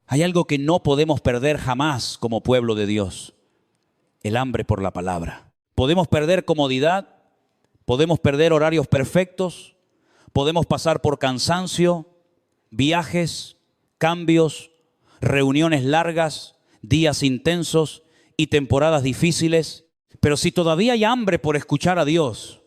Hay algo que no podemos perder jamás como pueblo de Dios: el hambre por la palabra. Podemos perder comodidad, podemos perder horarios perfectos, podemos pasar por cansancio, viajes, cambios, reuniones largas, días intensos y temporadas difíciles. Pero si todavía hay hambre por escuchar a Dios,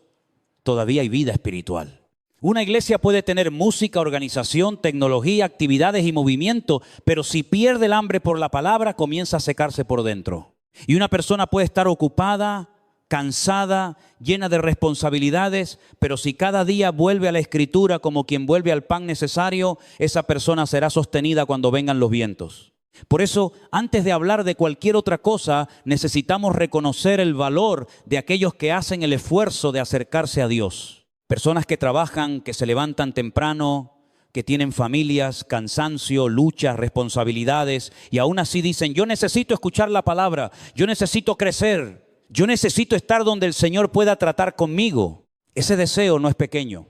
todavía hay vida espiritual. Una iglesia puede tener música, organización, tecnología, actividades y movimiento, pero si pierde el hambre por la palabra, comienza a secarse por dentro. Y una persona puede estar ocupada, cansada, llena de responsabilidades, pero si cada día vuelve a la Escritura como quien vuelve al pan necesario, esa persona será sostenida cuando vengan los vientos. Por eso, antes de hablar de cualquier otra cosa, necesitamos reconocer el valor de aquellos que hacen el esfuerzo de acercarse a Dios. Personas que trabajan, que se levantan temprano, que tienen familias, cansancio, luchas, responsabilidades, y aún así dicen: yo necesito escuchar la palabra, yo necesito crecer, yo necesito estar donde el Señor pueda tratar conmigo. Ese deseo no es pequeño,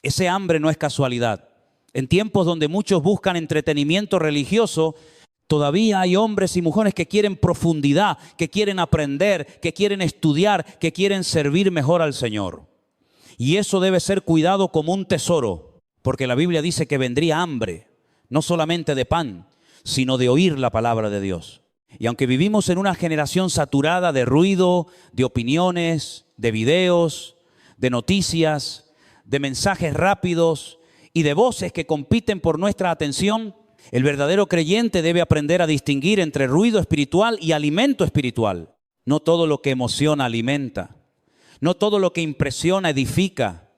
ese hambre no es casualidad. En tiempos donde muchos buscan entretenimiento religioso, todavía hay hombres y mujeres que quieren profundidad, que quieren aprender, que quieren estudiar, que quieren servir mejor al Señor. Y eso debe ser cuidado como un tesoro, porque la Biblia dice que vendría hambre, no solamente de pan, sino de oír la palabra de Dios. Y aunque vivimos en una generación saturada de ruido, de opiniones, de videos, de noticias, de mensajes rápidos y de voces que compiten por nuestra atención, el verdadero creyente debe aprender a distinguir entre ruido espiritual y alimento espiritual. No todo lo que emociona alimenta. No todo lo que impresiona edifica.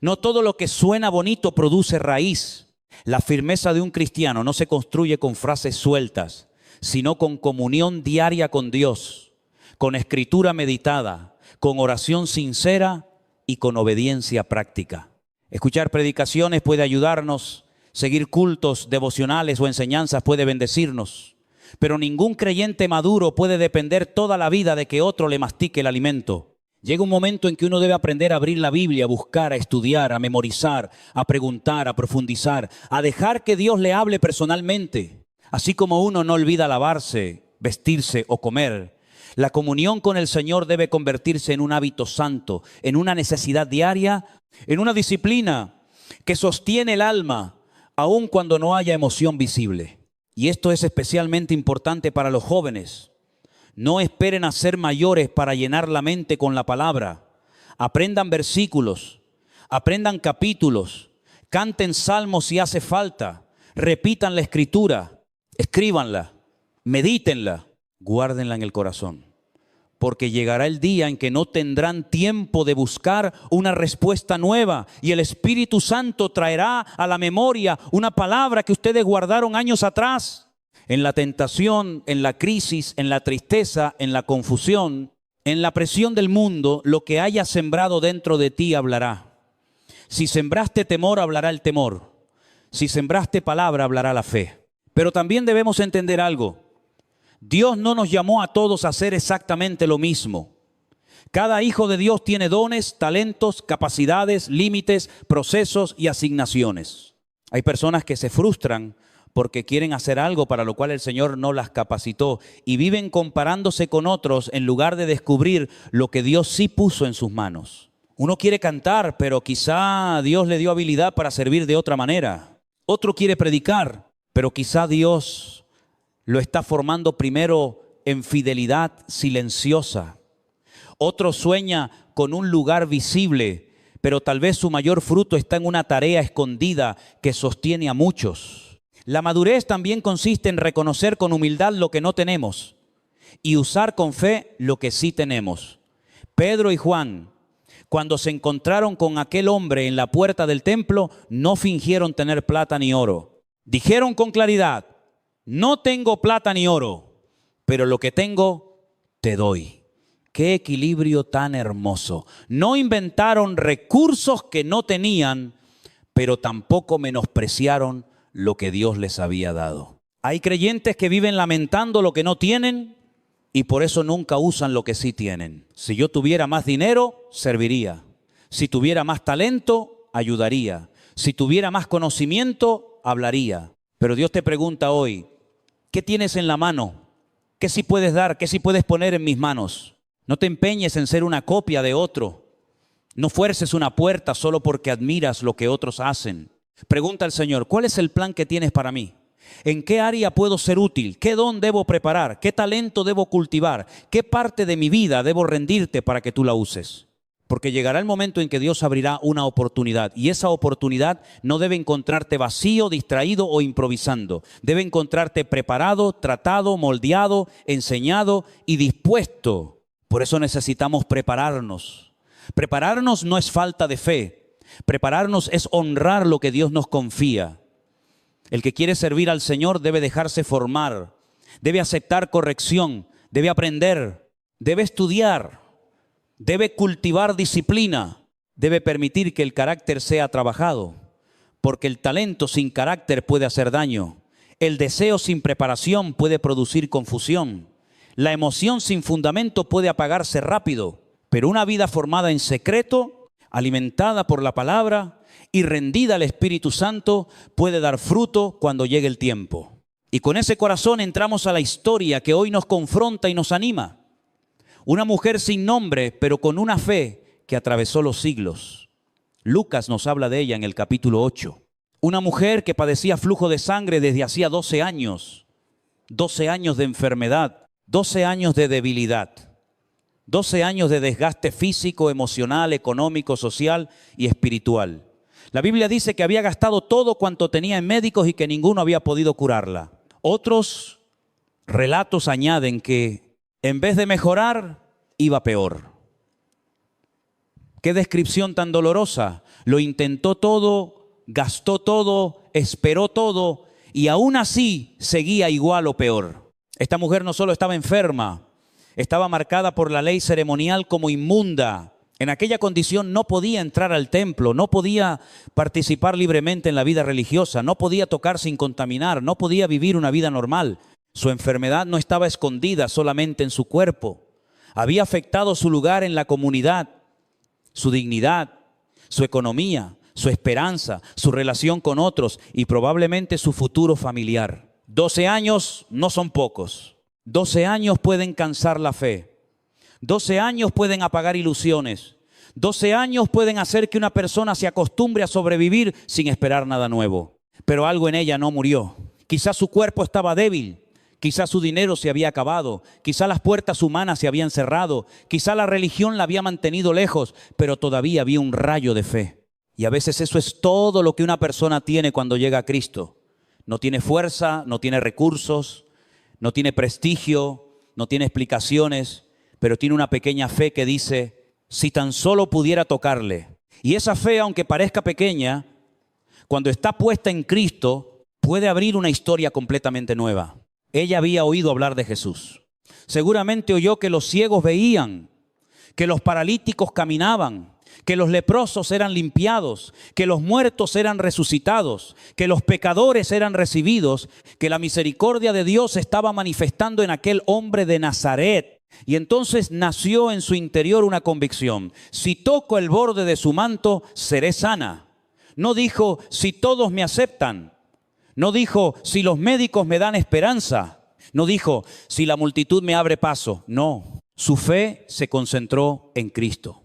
No todo lo que suena bonito produce raíz. La firmeza de un cristiano no se construye con frases sueltas, sino con comunión diaria con Dios, con escritura meditada, con oración sincera y con obediencia práctica. Escuchar predicaciones puede ayudarnos, seguir cultos devocionales o enseñanzas puede bendecirnos, pero ningún creyente maduro puede depender toda la vida de que otro le mastique el alimento. Llega un momento en que uno debe aprender a abrir la Biblia, a buscar, a estudiar, a memorizar, a preguntar, a profundizar, a dejar que Dios le hable personalmente. Así como uno no olvida lavarse, vestirse o comer, la comunión con el Señor debe convertirse en un hábito santo, en una necesidad diaria, en una disciplina que sostiene el alma, aun cuando no haya emoción visible. Y esto es especialmente importante para los jóvenes. No esperen a ser mayores para llenar la mente con la palabra. Aprendan versículos, aprendan capítulos, canten salmos si hace falta, repitan la escritura, escríbanla, medítenla, guárdenla en el corazón. Porque llegará el día en que no tendrán tiempo de buscar una respuesta nueva y el Espíritu Santo traerá a la memoria una palabra que ustedes guardaron años atrás. En la tentación, en la crisis, en la tristeza, en la confusión, en la presión del mundo, lo que hayas sembrado dentro de ti hablará. Si sembraste temor, hablará el temor. Si sembraste palabra, hablará la fe. Pero también debemos entender algo. Dios no nos llamó a todos a hacer exactamente lo mismo. Cada hijo de Dios tiene dones, talentos, capacidades, límites, procesos y asignaciones. Hay personas que se frustran porque quieren hacer algo para lo cual el Señor no las capacitó y viven comparándose con otros en lugar de descubrir lo que Dios sí puso en sus manos. Uno quiere cantar, pero quizá Dios le dio habilidad para servir de otra manera. Otro quiere predicar, pero quizá Dios lo está formando primero en fidelidad silenciosa. Otro sueña con un lugar visible, pero tal vez su mayor fruto está en una tarea escondida que sostiene a muchos. La madurez también consiste en reconocer con humildad lo que no tenemos y usar con fe lo que sí tenemos. Pedro y Juan, cuando se encontraron con aquel hombre en la puerta del templo, no fingieron tener plata ni oro. Dijeron con claridad: no tengo plata ni oro, pero lo que tengo te doy. ¡Qué equilibrio tan hermoso! No inventaron recursos que no tenían, pero tampoco menospreciaron lo que Dios les había dado. Hay creyentes que viven lamentando lo que no tienen y por eso nunca usan lo que sí tienen. Si yo tuviera más dinero, serviría. Si tuviera más talento, ayudaría. Si tuviera más conocimiento, hablaría. Pero Dios te pregunta hoy, ¿Qué tienes en la mano? ¿Qué sí puedes dar? ¿Qué sí puedes poner en mis manos? No te empeñes en ser una copia de otro. No fuerces una puerta solo porque admiras lo que otros hacen. Pregunta al Señor, ¿cuál es el plan que tienes para mí? ¿En qué área puedo ser útil? ¿Qué don debo preparar? ¿Qué talento debo cultivar? ¿Qué parte de mi vida debo rendirte para que tú la uses? Porque llegará el momento en que Dios abrirá una oportunidad y esa oportunidad no debe encontrarte vacío, distraído o improvisando. Debe encontrarte preparado, tratado, moldeado, enseñado y dispuesto. Por eso necesitamos prepararnos. Prepararnos no es falta de fe. Prepararnos es honrar lo que Dios nos confía. El que quiere servir al Señor debe dejarse formar, debe aceptar corrección, debe aprender, debe estudiar, debe cultivar disciplina, debe permitir que el carácter sea trabajado, porque el talento sin carácter puede hacer daño, el deseo sin preparación puede producir confusión, la emoción sin fundamento puede apagarse rápido, pero una vida formada en secreto, alimentada por la palabra y rendida al Espíritu Santo puede dar fruto cuando llegue el tiempo. Y con ese corazón entramos a la historia que hoy nos confronta y nos anima. Una mujer sin nombre, pero con una fe que atravesó los siglos. Lucas nos habla de ella en el capítulo 8. Una mujer que padecía flujo de sangre desde hacía 12 años. 12 años de enfermedad, 12 años de debilidad. 12 años de desgaste físico, emocional, económico, social y espiritual. La Biblia dice que había gastado todo cuanto tenía en médicos y que ninguno había podido curarla. Otros relatos añaden que en vez de mejorar, iba peor. Qué descripción tan dolorosa. Lo intentó todo, gastó todo, esperó todo y aún así seguía igual o peor. Esta mujer no solo estaba enferma, estaba marcada por la ley ceremonial como inmunda. En aquella condición no podía entrar al templo, no podía participar libremente en la vida religiosa, no podía tocar sin contaminar, no podía vivir una vida normal. Su enfermedad no estaba escondida solamente en su cuerpo. Había afectado su lugar en la comunidad, su dignidad, su economía, su esperanza, su relación con otros y probablemente su futuro familiar. 12 años no son pocos. 12 años pueden cansar la fe. 12 años pueden apagar ilusiones. 12 años pueden hacer que una persona se acostumbre a sobrevivir sin esperar nada nuevo. Pero algo en ella no murió. Quizás su cuerpo estaba débil. Quizás su dinero se había acabado. Quizás las puertas humanas se habían cerrado. Quizás la religión la había mantenido lejos. Pero todavía había un rayo de fe. Y a veces eso es todo lo que una persona tiene cuando llega a Cristo. No tiene fuerza, no tiene recursos, no tiene prestigio, no tiene explicaciones, pero tiene una pequeña fe que dice, si tan solo pudiera tocarle. Y esa fe, aunque parezca pequeña, cuando está puesta en Cristo, puede abrir una historia completamente nueva. Ella había oído hablar de Jesús. Seguramente oyó que los ciegos veían, que los paralíticos caminaban, que los leprosos eran limpiados, que los muertos eran resucitados, que los pecadores eran recibidos, que la misericordia de Dios estaba manifestando en aquel hombre de Nazaret. Y entonces nació en su interior una convicción. Si toco el borde de su manto, seré sana. No dijo, si todos me aceptan. No dijo, si los médicos me dan esperanza. No dijo, si la multitud me abre paso. No, su fe se concentró en Cristo.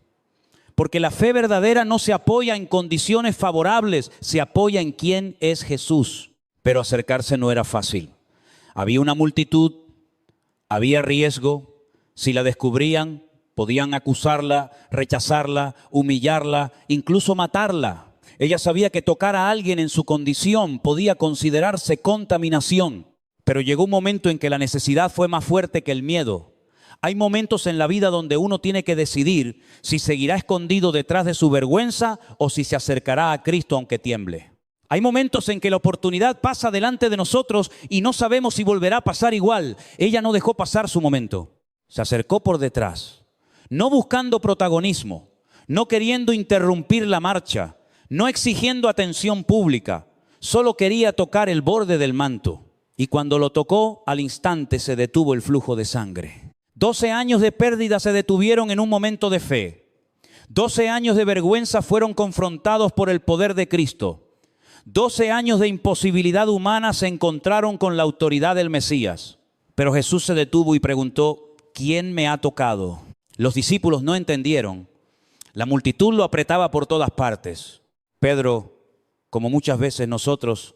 Porque la fe verdadera no se apoya en condiciones favorables, se apoya en quién es Jesús. Pero acercarse no era fácil. Había una multitud, había riesgo. Si la descubrían, podían acusarla, rechazarla, humillarla, incluso matarla. Ella sabía que tocar a alguien en su condición podía considerarse contaminación. Pero llegó un momento en que la necesidad fue más fuerte que el miedo. Hay momentos en la vida donde uno tiene que decidir si seguirá escondido detrás de su vergüenza o si se acercará a Cristo aunque tiemble. Hay momentos en que la oportunidad pasa delante de nosotros y no sabemos si volverá a pasar igual. Ella no dejó pasar su momento. Se acercó por detrás, no buscando protagonismo, no queriendo interrumpir la marcha, no exigiendo atención pública. Solo quería tocar el borde del manto. Y cuando lo tocó, al instante se detuvo el flujo de sangre. 12 años de pérdida se detuvieron en un momento de fe. 12 años de vergüenza fueron confrontados por el poder de Cristo. 12 años de imposibilidad humana se encontraron con la autoridad del Mesías. Pero Jesús se detuvo y preguntó, ¿quién me ha tocado? Los discípulos no entendieron. La multitud lo apretaba por todas partes. Pedro, como muchas veces nosotros,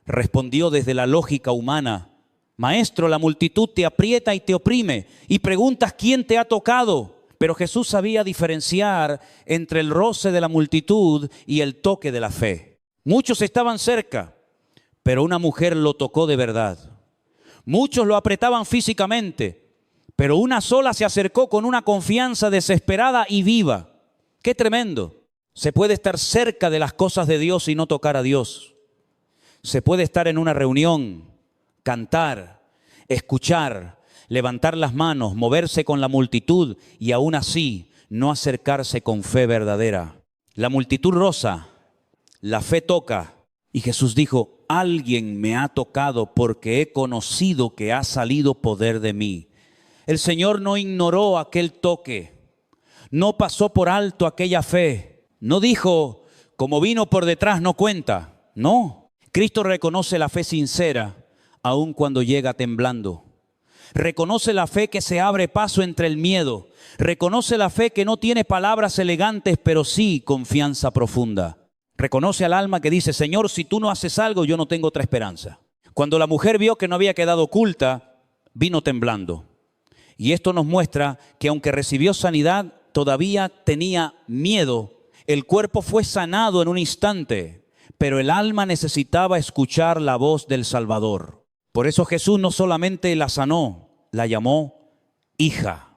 respondió desde la lógica humana. Maestro, la multitud te aprieta y te oprime y preguntas quién te ha tocado. Pero Jesús sabía diferenciar entre el roce de la multitud y el toque de la fe. Muchos estaban cerca, pero una mujer lo tocó de verdad. Muchos lo apretaban físicamente, pero una sola se acercó con una confianza desesperada y viva. ¡Qué tremendo! Se puede estar cerca de las cosas de Dios y no tocar a Dios. Se puede estar en una reunión, cantar, escuchar, levantar las manos, moverse con la multitud y aún así no acercarse con fe verdadera. La multitud roza, la fe toca. Y Jesús dijo, alguien me ha tocado porque he conocido que ha salido poder de mí. El Señor no ignoró aquel toque, no pasó por alto aquella fe. No dijo, como vino por detrás no cuenta. No, Cristo reconoce la fe sincera aun cuando llega temblando. Reconoce la fe que se abre paso entre el miedo. Reconoce la fe que no tiene palabras elegantes, pero sí confianza profunda. Reconoce al alma que dice, Señor, si tú no haces algo, yo no tengo otra esperanza. Cuando la mujer vio que no había quedado oculta, vino temblando. Y esto nos muestra que aunque recibió sanidad, todavía tenía miedo. El cuerpo fue sanado en un instante, pero el alma necesitaba escuchar la voz del Salvador. Por eso Jesús no solamente la sanó, la llamó hija.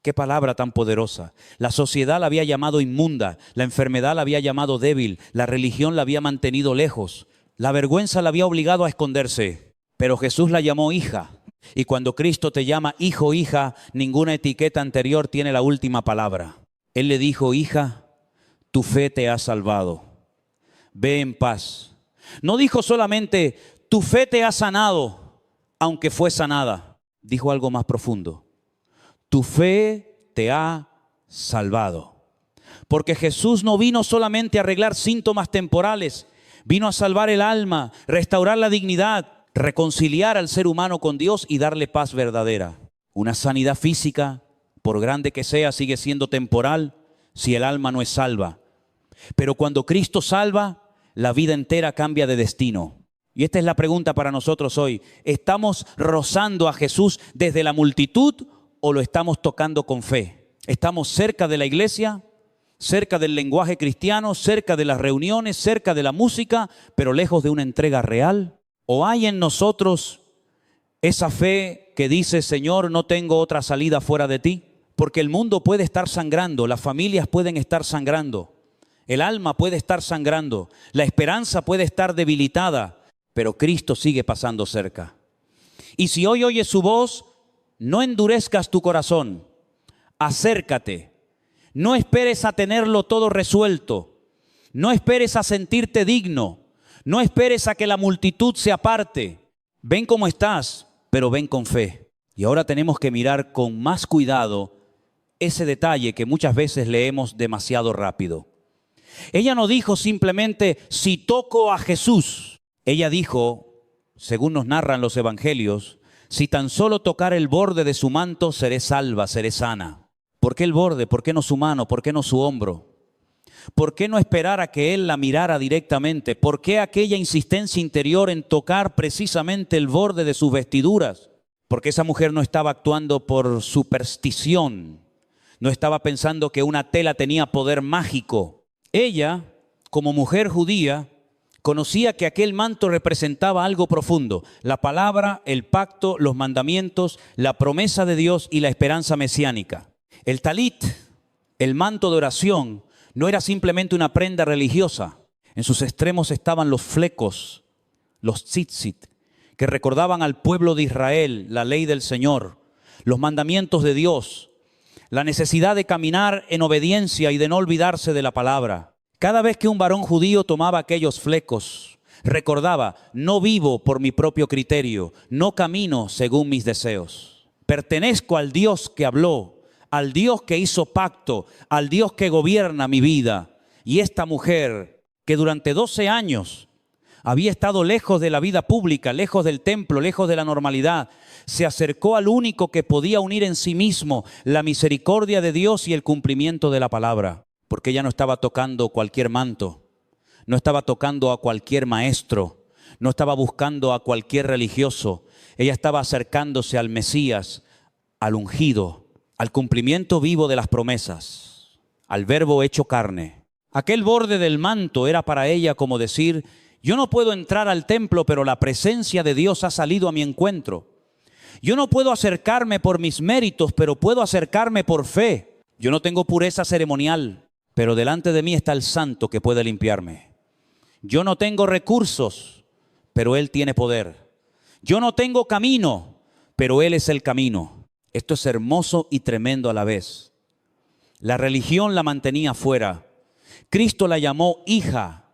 Qué palabra tan poderosa. La sociedad la había llamado inmunda, la enfermedad la había llamado débil, la religión la había mantenido lejos, la vergüenza la había obligado a esconderse, pero Jesús la llamó hija. Y cuando Cristo te llama hijo o hija, ninguna etiqueta anterior tiene la última palabra. Él le dijo, hija, tu fe te ha salvado. Ve en paz. No dijo solamente, tu fe te ha sanado, aunque fue sanada. Dijo algo más profundo. Tu fe te ha salvado. Porque Jesús no vino solamente a arreglar síntomas temporales. Vino a salvar el alma, restaurar la dignidad, reconciliar al ser humano con Dios y darle paz verdadera. Una sanidad física, por grande que sea, sigue siendo temporal si el alma no es salva. Pero cuando Cristo salva, la vida entera cambia de destino. Y esta es la pregunta para nosotros hoy. ¿Estamos rozando a Jesús desde la multitud o lo estamos tocando con fe? ¿Estamos cerca de la iglesia, cerca del lenguaje cristiano, cerca de las reuniones, cerca de la música, pero lejos de una entrega real? ¿O hay en nosotros esa fe que dice, Señor, no tengo otra salida fuera de ti? Porque el mundo puede estar sangrando, las familias pueden estar sangrando, el alma puede estar sangrando, la esperanza puede estar debilitada, pero Cristo sigue pasando cerca. Y si hoy oyes su voz, no endurezcas tu corazón, acércate, no esperes a tenerlo todo resuelto, no esperes a sentirte digno, no esperes a que la multitud se aparte. Ven como estás, pero ven con fe. Y ahora tenemos que mirar con más cuidado ese detalle que muchas veces leemos demasiado rápido. Ella no dijo simplemente, si toco a Jesús. Ella dijo, según nos narran los evangelios, si tan solo tocar el borde de su manto, seré salva, seré sana. ¿Por qué el borde? ¿Por qué no su mano? ¿Por qué no su hombro? ¿Por qué no esperar a que él la mirara directamente? ¿Por qué aquella insistencia interior en tocar precisamente el borde de sus vestiduras? Porque esa mujer no estaba actuando por superstición, no estaba pensando que una tela tenía poder mágico. Ella, como mujer judía, conocía que aquel manto representaba algo profundo: la palabra, el pacto, los mandamientos, la promesa de Dios y la esperanza mesiánica. El talit, el manto de oración, no era simplemente una prenda religiosa. En sus extremos estaban los flecos, los tzitzit, que recordaban al pueblo de Israel la ley del Señor, los mandamientos de Dios, la necesidad de caminar en obediencia y de no olvidarse de la palabra. Cada vez que un varón judío tomaba aquellos flecos, recordaba, no vivo por mi propio criterio, no camino según mis deseos. Pertenezco al Dios que habló, al Dios que hizo pacto, al Dios que gobierna mi vida. Y esta mujer, que durante 12 años Había estado lejos de la vida pública, lejos del templo, lejos de la normalidad. Se acercó al único que podía unir en sí mismo la misericordia de Dios y el cumplimiento de la palabra. Porque ella no estaba tocando cualquier manto, no estaba tocando a cualquier maestro, no estaba buscando a cualquier religioso. Ella estaba acercándose al Mesías, al ungido, al cumplimiento vivo de las promesas, al Verbo hecho carne. Aquel borde del manto era para ella como decir: yo no puedo entrar al templo, pero la presencia de Dios ha salido a mi encuentro. Yo no puedo acercarme por mis méritos, pero puedo acercarme por fe. Yo no tengo pureza ceremonial, pero delante de mí está el Santo que puede limpiarme. Yo no tengo recursos, pero Él tiene poder. Yo no tengo camino, pero Él es el camino. Esto es hermoso y tremendo a la vez. La religión la mantenía fuera. Cristo la llamó hija.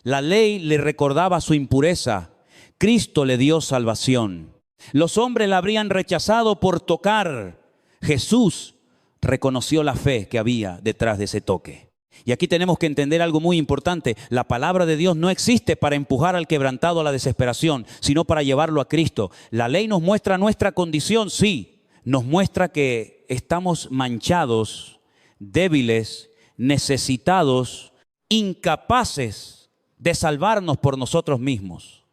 La ley le recordaba su impureza. Cristo le dio salvación. Los hombres la habrían rechazado por tocar. Jesús reconoció la fe que había detrás de ese toque. Y aquí tenemos que entender algo muy importante. La palabra de Dios no existe para empujar al quebrantado a la desesperación, sino para llevarlo a Cristo. La ley nos muestra nuestra condición, sí. Nos muestra que estamos manchados, débiles, necesitados, incapaces de salvarnos por nosotros mismos.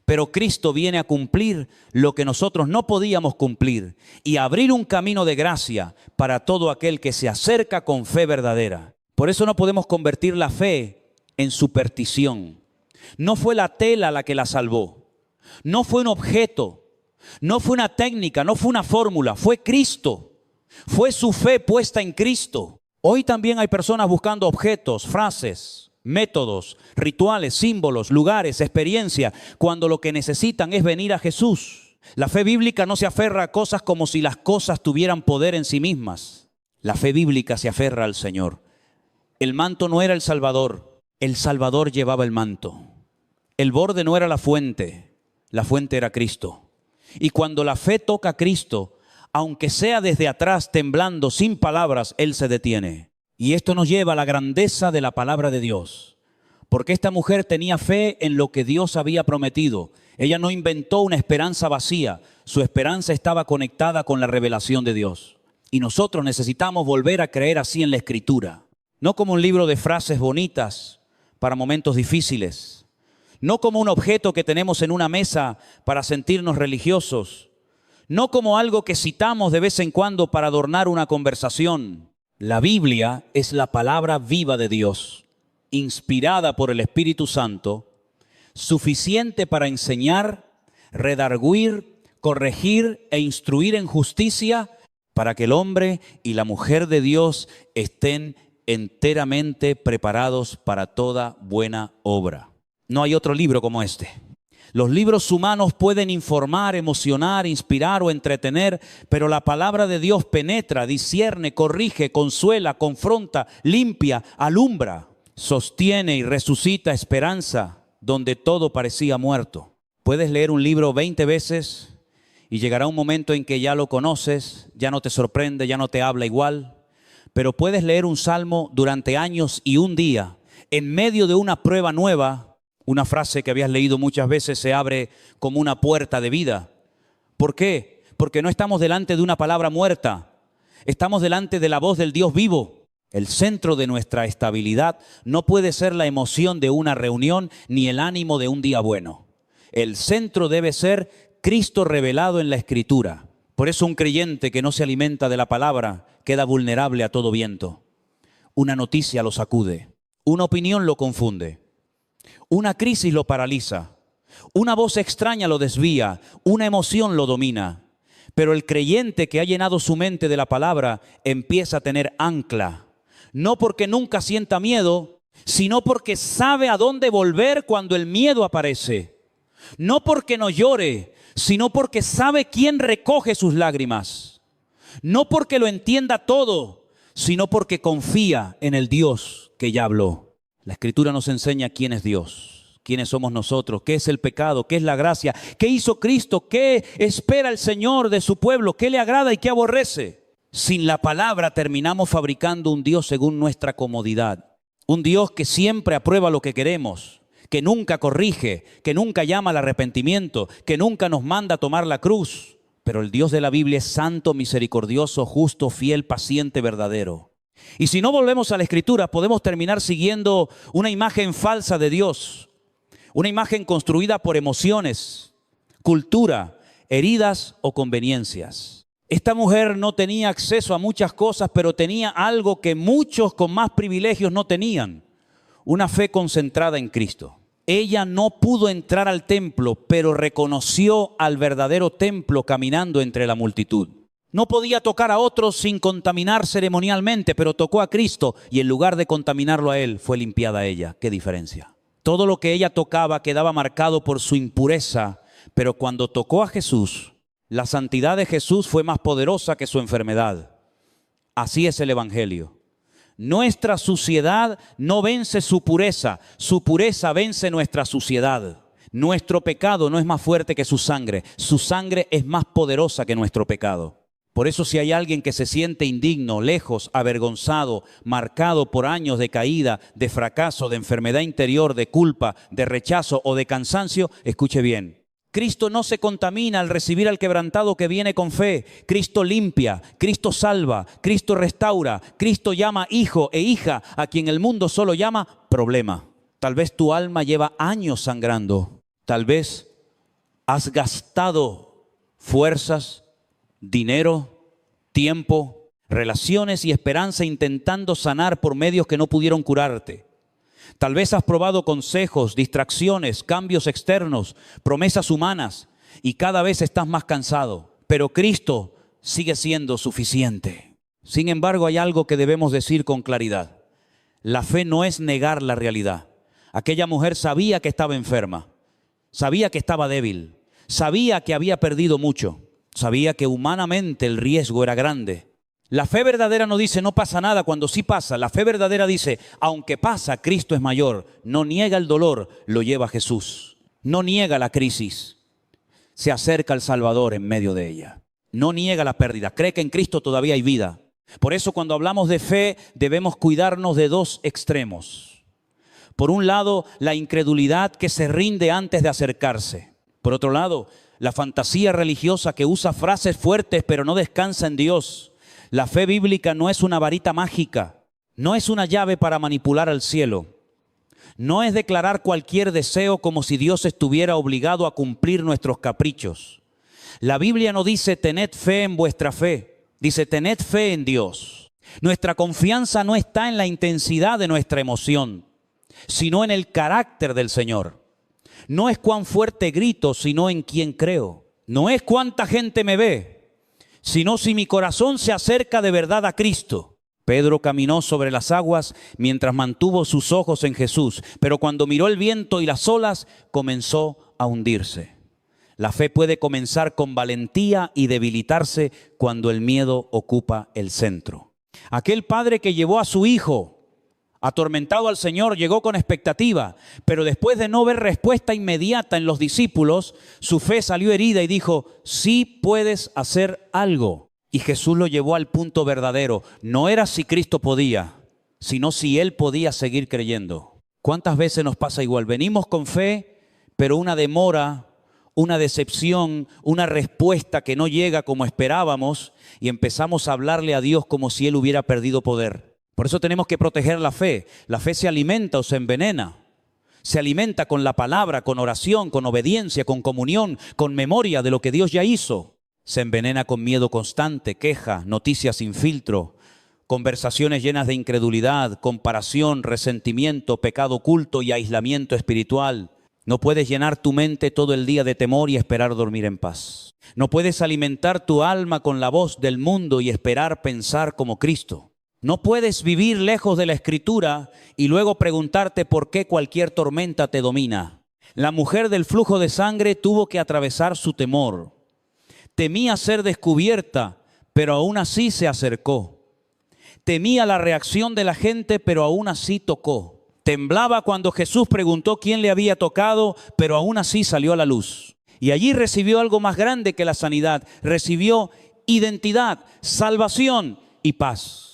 Pero Cristo viene a cumplir lo que nosotros no podíamos cumplir y abrir un camino de gracia para todo aquel que se acerca con fe verdadera. Por eso no podemos convertir la fe en superstición. No fue la tela la que la salvó. No fue un objeto. No fue una técnica. No fue una fórmula. Fue Cristo. Fue su fe puesta en Cristo. Hoy también hay personas buscando objetos, frases, métodos, rituales, símbolos, lugares, experiencia, cuando lo que necesitan es venir a Jesús. La fe bíblica no se aferra a cosas como si las cosas tuvieran poder en sí mismas. La fe bíblica se aferra al Señor. El manto no era el Salvador llevaba el manto. El borde no era la fuente era Cristo. Y cuando la fe toca a Cristo, aunque sea desde atrás, temblando, sin palabras, Él se detiene. Y esto nos lleva a la grandeza de la palabra de Dios. Porque esta mujer tenía fe en lo que Dios había prometido. Ella no inventó una esperanza vacía. Su esperanza estaba conectada con la revelación de Dios. Y nosotros necesitamos volver a creer así en la Escritura. No como un libro de frases bonitas para momentos difíciles. No como un objeto que tenemos en una mesa para sentirnos religiosos. No como algo que citamos de vez en cuando para adornar una conversación. La Biblia es la palabra viva de Dios, inspirada por el Espíritu Santo, suficiente para enseñar, redarguir, corregir e instruir en justicia, para que el hombre y la mujer de Dios estén enteramente preparados para toda buena obra. No hay otro libro como este. Los libros humanos pueden informar, emocionar, inspirar o entretener, pero la palabra de Dios penetra, discierne, corrige, consuela, confronta, limpia, alumbra, sostiene y resucita esperanza donde todo parecía muerto. Puedes leer un libro 20 veces y llegará un momento en que ya lo conoces, ya no te sorprende, ya no te habla igual. Pero puedes leer un salmo durante años y un día, en medio de una prueba nueva. Una frase que habías leído muchas veces se abre como una puerta de vida. ¿Por qué? Porque no estamos delante de una palabra muerta. Estamos delante de la voz del Dios vivo. El centro de nuestra estabilidad no puede ser la emoción de una reunión ni el ánimo de un día bueno. El centro debe ser Cristo revelado en la Escritura. Por eso un creyente que no se alimenta de la palabra queda vulnerable a todo viento. Una noticia lo sacude. Una opinión lo confunde. Una crisis lo paraliza, una voz extraña lo desvía, una emoción lo domina. Pero el creyente que ha llenado su mente de la palabra empieza a tener ancla. No porque nunca sienta miedo, sino porque sabe a dónde volver cuando el miedo aparece. No porque no llore, sino porque sabe quién recoge sus lágrimas. No porque lo entienda todo, sino porque confía en el Dios que ya habló. La Escritura nos enseña quién es Dios, quiénes somos nosotros, qué es el pecado, qué es la gracia, qué hizo Cristo, qué espera el Señor de su pueblo, qué le agrada y qué aborrece. Sin la palabra terminamos fabricando un Dios según nuestra comodidad, un Dios que siempre aprueba lo que queremos, que nunca corrige, que nunca llama al arrepentimiento, que nunca nos manda a tomar la cruz. Pero el Dios de la Biblia es santo, misericordioso, justo, fiel, paciente, verdadero. Y si no volvemos a la Escritura, podemos terminar siguiendo una imagen falsa de Dios, una imagen construida por emociones, cultura, heridas o conveniencias. Esta mujer no tenía acceso a muchas cosas, pero tenía algo que muchos con más privilegios no tenían: una fe concentrada en Cristo. Ella no pudo entrar al templo, pero reconoció al verdadero templo caminando entre la multitud. No podía tocar a otros sin contaminar ceremonialmente, pero tocó a Cristo y en lugar de contaminarlo a él, fue limpiada ella. ¿Qué diferencia? Todo lo que ella tocaba quedaba marcado por su impureza, pero cuando tocó a Jesús, la santidad de Jesús fue más poderosa que su enfermedad. Así es el Evangelio. Nuestra suciedad no vence su pureza vence nuestra suciedad. Nuestro pecado no es más fuerte que su sangre es más poderosa que nuestro pecado. Por eso si hay alguien que se siente indigno, lejos, avergonzado, marcado por años de caída, de fracaso, de enfermedad interior, de culpa, de rechazo o de cansancio, escuche bien. Cristo no se contamina al recibir al quebrantado que viene con fe. Cristo limpia, Cristo salva, Cristo restaura, Cristo llama hijo e hija a quien el mundo solo llama problema. Tal vez tu alma lleva años sangrando. Tal vez has gastado fuerzas, dinero, tiempo, relaciones y esperanza intentando sanar por medios que no pudieron curarte. Tal vez has probado consejos, distracciones, cambios externos, promesas humanas y cada vez estás más cansado. Pero Cristo sigue siendo suficiente. Sin embargo, hay algo que debemos decir con claridad. La fe no es negar la realidad. Aquella mujer sabía que estaba enferma, sabía que estaba débil, sabía que había perdido mucho, sabía que humanamente el riesgo era grande. La fe verdadera no dice no pasa nada cuando sí pasa. La fe verdadera dice aunque pasa, Cristo es mayor. No niega el dolor, lo lleva Jesús. No niega la crisis, se acerca al Salvador en medio de ella. No niega la pérdida, cree que en Cristo todavía hay vida. Por eso cuando hablamos de fe debemos cuidarnos de dos extremos. Por un lado, la incredulidad que se rinde antes de acercarse. Por otro lado, la fantasía religiosa que usa frases fuertes pero no descansa en Dios. La fe bíblica no es una varita mágica, no es una llave para manipular al cielo. No es declarar cualquier deseo como si Dios estuviera obligado a cumplir nuestros caprichos. La Biblia no dice tened fe en vuestra fe, dice tened fe en Dios. Nuestra confianza no está en la intensidad de nuestra emoción, sino en el carácter del Señor. No es cuán fuerte grito, sino en quién creo. No es cuánta gente me ve, sino si mi corazón se acerca de verdad a Cristo. Pedro caminó sobre las aguas mientras mantuvo sus ojos en Jesús, pero cuando miró el viento y las olas, comenzó a hundirse. La fe puede comenzar con valentía y debilitarse cuando el miedo ocupa el centro. Aquel padre que llevó a su hijo atormentado al Señor, llegó con expectativa, pero después de no ver respuesta inmediata en los discípulos, su fe salió herida y dijo, sí puedes hacer algo. Y Jesús lo llevó al punto verdadero. No era si Cristo podía, sino si Él podía seguir creyendo. ¿Cuántas veces nos pasa igual? Venimos con fe, pero una demora, una decepción, una respuesta que no llega como esperábamos y empezamos a hablarle a Dios como si Él hubiera perdido poder. Por eso tenemos que proteger la fe. La fe se alimenta o se envenena. Se alimenta con la palabra, con oración, con obediencia, con comunión, con memoria de lo que Dios ya hizo. Se envenena con miedo constante, queja, noticias sin filtro, conversaciones llenas de incredulidad, comparación, resentimiento, pecado oculto y aislamiento espiritual. No puedes llenar tu mente todo el día de temor y esperar dormir en paz. No puedes alimentar tu alma con la voz del mundo y esperar pensar como Cristo. No puedes vivir lejos de la Escritura y luego preguntarte por qué cualquier tormenta te domina. La mujer del flujo de sangre tuvo que atravesar su temor. Temía ser descubierta, pero aún así se acercó. Temía la reacción de la gente, pero aún así tocó. Temblaba cuando Jesús preguntó quién le había tocado, pero aún así salió a la luz. Y allí recibió algo más grande que la sanidad. Recibió identidad, salvación y paz.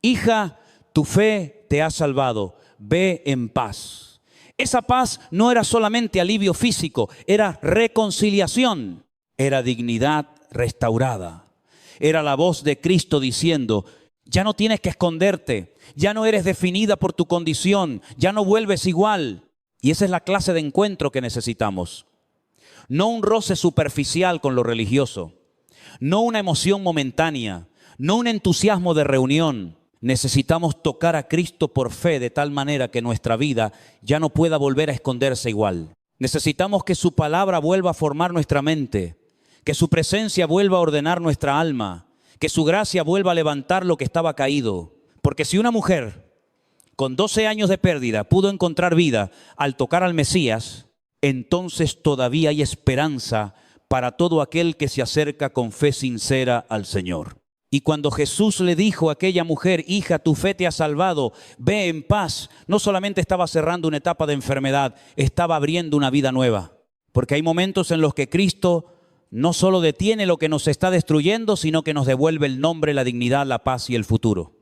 Hija, tu fe te ha salvado. Ve en paz. Esa paz no era solamente alivio físico, era reconciliación, era dignidad restaurada. Era la voz de Cristo diciendo, ya no tienes que esconderte, ya no eres definida por tu condición, ya no vuelves igual. Y esa es la clase de encuentro que necesitamos. No un roce superficial con lo religioso, no una emoción momentánea, no un entusiasmo de reunión. Necesitamos tocar a Cristo por fe de tal manera que nuestra vida ya no pueda volver a esconderse igual. Necesitamos que su palabra vuelva a formar nuestra mente, que su presencia vuelva a ordenar nuestra alma, que su gracia vuelva a levantar lo que estaba caído. Porque si una mujer con 12 años de pérdida pudo encontrar vida al tocar al Mesías, entonces todavía hay esperanza para todo aquel que se acerca con fe sincera al Señor. Y cuando Jesús le dijo a aquella mujer, hija, tu fe te ha salvado, ve en paz, no solamente estaba cerrando una etapa de enfermedad, estaba abriendo una vida nueva. Porque hay momentos en los que Cristo no solo detiene lo que nos está destruyendo, sino que nos devuelve el nombre, la dignidad, la paz y el futuro.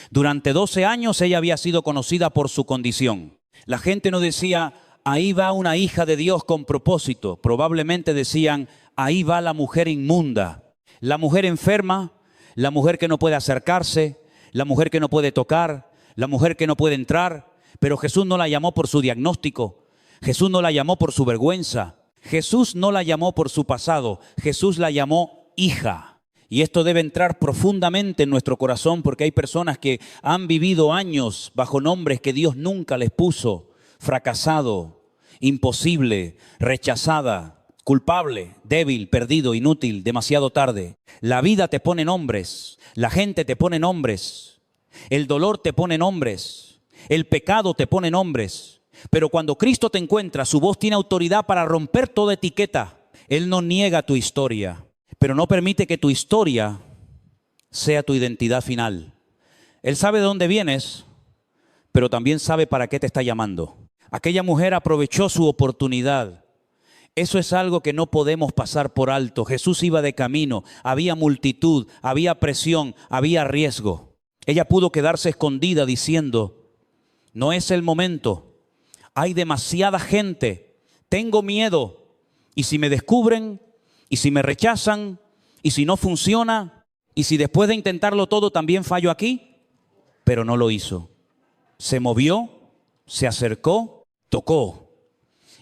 Durante 12 años ella había sido conocida por su condición. La gente no decía, ahí va una hija de Dios con propósito. Probablemente decían, ahí va la mujer inmunda, la mujer enferma, la mujer que no puede acercarse, la mujer que no puede tocar, la mujer que no puede entrar. Pero Jesús no la llamó por su diagnóstico, Jesús no la llamó por su vergüenza, Jesús no la llamó por su pasado, Jesús la llamó hija. Y esto debe entrar profundamente en nuestro corazón porque hay personas que han vivido años bajo nombres que Dios nunca les puso. Fracasado, imposible, rechazada, culpable, débil, perdido, inútil, demasiado tarde. La vida te pone nombres, la gente te pone nombres, el dolor te pone nombres, el pecado te pone nombres. Pero cuando Cristo te encuentra, su voz tiene autoridad para romper toda etiqueta. Él no niega tu historia, pero no permite que tu historia sea tu identidad final. Él sabe de dónde vienes, pero también sabe para qué te está llamando. Aquella mujer aprovechó su oportunidad. Eso es algo que no podemos pasar por alto. Jesús iba de camino, había multitud, había presión, había riesgo. Ella pudo quedarse escondida diciendo, no es el momento, hay demasiada gente, tengo miedo. Y si me descubren, y si me rechazan, y si no funciona, y si después de intentarlo todo también fallo aquí. Pero no lo hizo. Se movió, se acercó, tocó,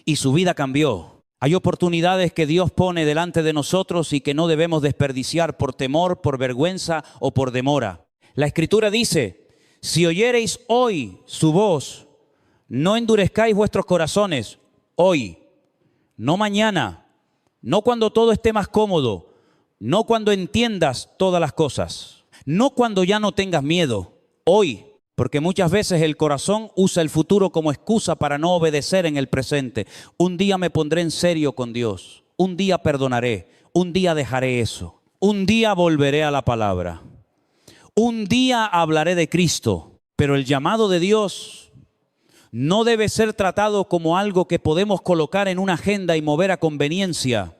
y su vida cambió. Hay oportunidades que Dios pone delante de nosotros y que no debemos desperdiciar por temor, por vergüenza o por demora. La Escritura dice, si oyereis hoy su voz, no endurezcáis vuestros corazones. Hoy, no mañana, no cuando todo esté más cómodo, no cuando entiendas todas las cosas, no cuando ya no tengas miedo. Hoy. Porque muchas veces el corazón usa el futuro como excusa para no obedecer en el presente. Un día me pondré en serio con Dios. Un día perdonaré. Un día dejaré eso. Un día volveré a la palabra. Un día hablaré de Cristo. Pero el llamado de Dios no debe ser tratado como algo que podemos colocar en una agenda y mover a conveniencia.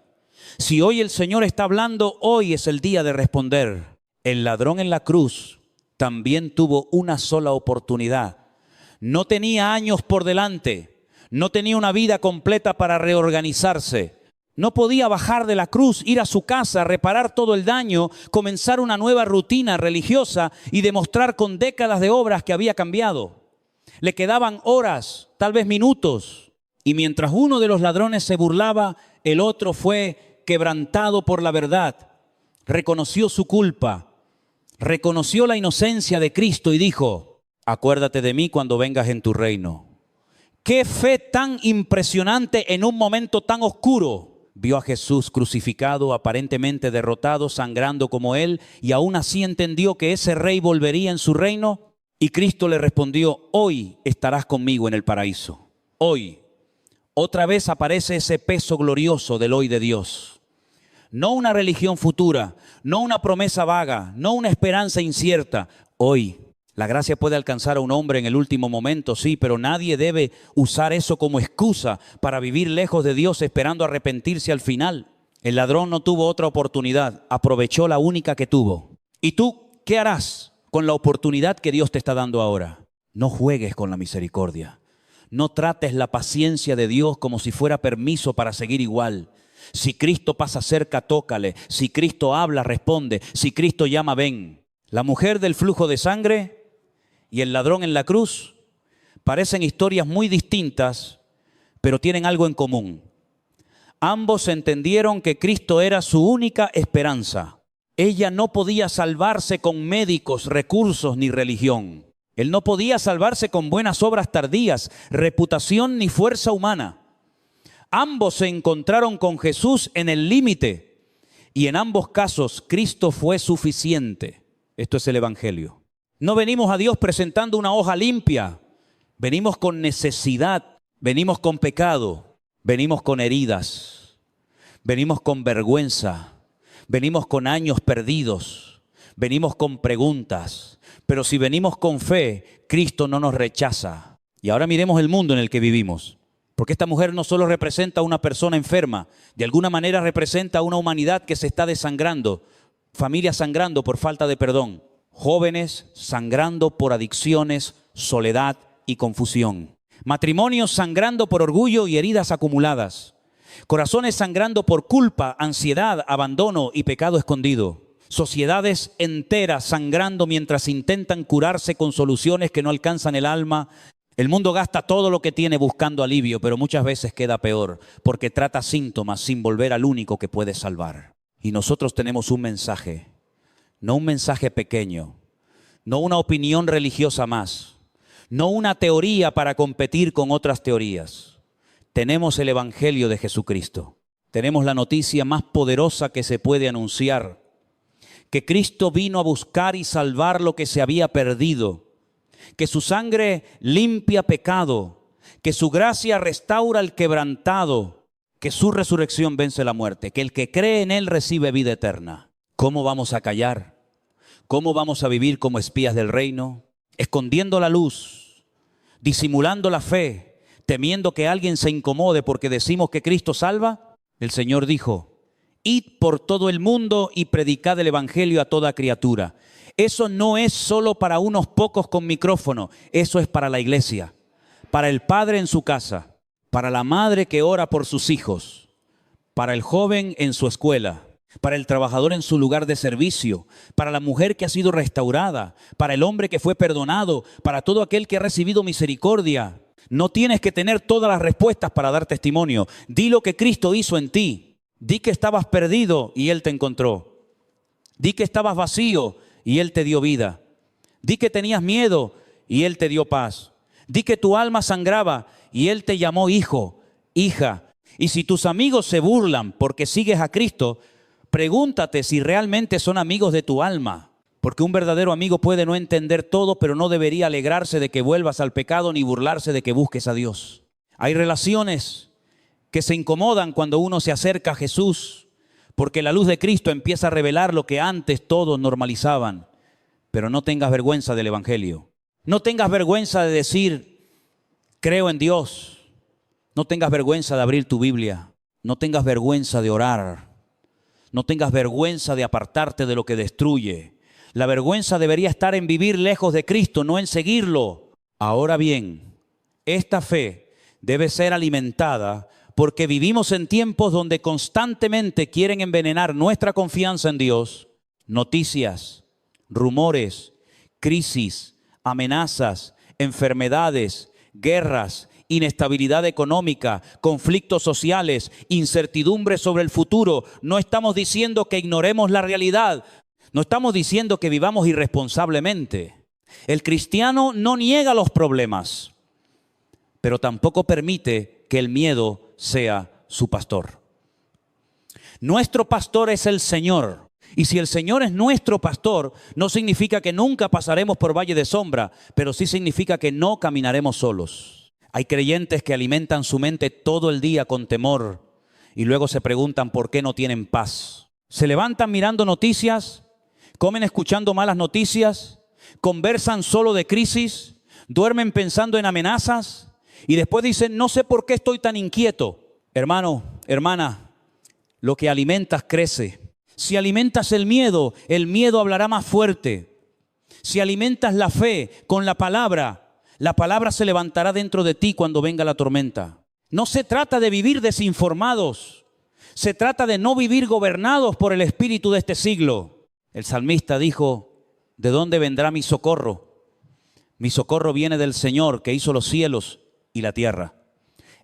Si hoy el Señor está hablando, hoy es el día de responder. El ladrón en la cruz también tuvo una sola oportunidad. No tenía años por delante, no tenía una vida completa para reorganizarse. No podía bajar de la cruz, ir a su casa, reparar todo el daño, comenzar una nueva rutina religiosa y demostrar con décadas de obras que había cambiado. Le quedaban horas, tal vez minutos. Y mientras uno de los ladrones se burlaba, el otro fue quebrantado por la verdad. Reconoció su culpa. Reconoció la inocencia de Cristo y dijo, acuérdate de mí cuando vengas en tu reino. Qué fe tan impresionante en un momento tan oscuro. Vio a Jesús crucificado, aparentemente derrotado, sangrando como él, y aún así entendió que ese rey volvería en su reino. Y Cristo le respondió, hoy estarás conmigo en el paraíso. Hoy. Otra vez aparece ese peso glorioso del hoy de Dios. No una religión futura, no una promesa vaga, no una esperanza incierta. Hoy, la gracia puede alcanzar a un hombre en el último momento, sí, pero nadie debe usar eso como excusa para vivir lejos de Dios esperando arrepentirse al final. El ladrón no tuvo otra oportunidad, aprovechó la única que tuvo. ¿Y tú qué harás con la oportunidad que Dios te está dando ahora? No juegues con la misericordia. No trates la paciencia de Dios como si fuera permiso para seguir igual. Si Cristo pasa cerca, tócale. Si Cristo habla, responde. Si Cristo llama, ven. La mujer del flujo de sangre y el ladrón en la cruz parecen historias muy distintas, pero tienen algo en común. Ambos entendieron que Cristo era su única esperanza. Ella no podía salvarse con médicos, recursos ni religión. Él no podía salvarse con buenas obras tardías, reputación ni fuerza humana. Ambos se encontraron con Jesús en el límite y en ambos casos Cristo fue suficiente. Esto es el Evangelio. No venimos a Dios presentando una hoja limpia. Venimos con necesidad, venimos con pecado, venimos con heridas, venimos con vergüenza, venimos con años perdidos, venimos con preguntas. Pero si venimos con fe, Cristo no nos rechaza. Y ahora miremos el mundo en el que vivimos. Porque esta mujer no solo representa a una persona enferma, de alguna manera representa a una humanidad que se está desangrando, familias sangrando por falta de perdón, jóvenes sangrando por adicciones, soledad y confusión, matrimonios sangrando por orgullo y heridas acumuladas, corazones sangrando por culpa, ansiedad, abandono y pecado escondido. Sociedades enteras sangrando mientras intentan curarse con soluciones que no alcanzan el alma. El mundo gasta todo lo que tiene buscando alivio, pero muchas veces queda peor porque trata síntomas sin volver al único que puede salvar. Y nosotros tenemos un mensaje, no un mensaje pequeño, no una opinión religiosa más, no una teoría para competir con otras teorías. Tenemos el Evangelio de Jesucristo. Tenemos la noticia más poderosa que se puede anunciar, que Cristo vino a buscar y salvar lo que se había perdido, que su sangre limpia pecado, que su gracia restaura al quebrantado, que su resurrección vence la muerte, que el que cree en Él recibe vida eterna. ¿Cómo vamos a callar? ¿Cómo vamos a vivir como espías del reino? Escondiendo la luz, disimulando la fe, temiendo que alguien se incomode porque decimos que Cristo salva. El Señor dijo: id por todo el mundo y predicad el Evangelio a toda criatura. Eso no es solo para unos pocos con micrófono, eso es para la iglesia, para el padre en su casa, para la madre que ora por sus hijos, para el joven en su escuela, para el trabajador en su lugar de servicio, para la mujer que ha sido restaurada, para el hombre que fue perdonado, para todo aquel que ha recibido misericordia. No tienes que tener todas las respuestas para dar testimonio. Di lo que Cristo hizo en ti. Di que estabas perdido y Él te encontró. Di que estabas vacío y Él te dio vida. Di que tenías miedo y Él te dio paz. Di que tu alma sangraba y Él te llamó hijo, hija. Y si tus amigos se burlan porque sigues a Cristo, pregúntate si realmente son amigos de tu alma. Porque un verdadero amigo puede no entender todo, pero no debería alegrarse de que vuelvas al pecado ni burlarse de que busques a Dios. Hay relaciones que se incomodan cuando uno se acerca a Jesús, porque la luz de Cristo empieza a revelar lo que antes todos normalizaban. Pero no tengas vergüenza del Evangelio. No tengas vergüenza de decir, creo en Dios. No tengas vergüenza de abrir tu Biblia. No tengas vergüenza de orar. No tengas vergüenza de apartarte de lo que destruye. La vergüenza debería estar en vivir lejos de Cristo, no en seguirlo. Ahora bien, esta fe debe ser alimentada porque vivimos en tiempos donde constantemente quieren envenenar nuestra confianza en Dios. Noticias, rumores, crisis, amenazas, enfermedades, guerras, inestabilidad económica, conflictos sociales, incertidumbre sobre el futuro. No estamos diciendo que ignoremos la realidad. No estamos diciendo que vivamos irresponsablemente. El cristiano no niega los problemas, pero tampoco permite que el miedo sea su pastor. Nuestro pastor es el Señor. Y si el Señor es nuestro pastor, no significa que nunca pasaremos por valle de sombra, pero sí significa que no caminaremos solos. Hay creyentes que alimentan su mente todo el día con temor y luego se preguntan por qué no tienen paz. Se levantan mirando noticias, comen escuchando malas noticias, conversan solo de crisis, duermen pensando en amenazas y después dicen, no sé por qué estoy tan inquieto. Hermano, hermana, lo que alimentas crece. Si alimentas el miedo hablará más fuerte. Si alimentas la fe con la palabra La palabra se levantará dentro de ti cuando venga la tormenta. No se trata de vivir desinformados. Se trata de no vivir gobernados por el espíritu de este siglo. El salmista dijo, ¿de dónde vendrá mi socorro? Mi socorro viene del Señor que hizo los cielos y la tierra.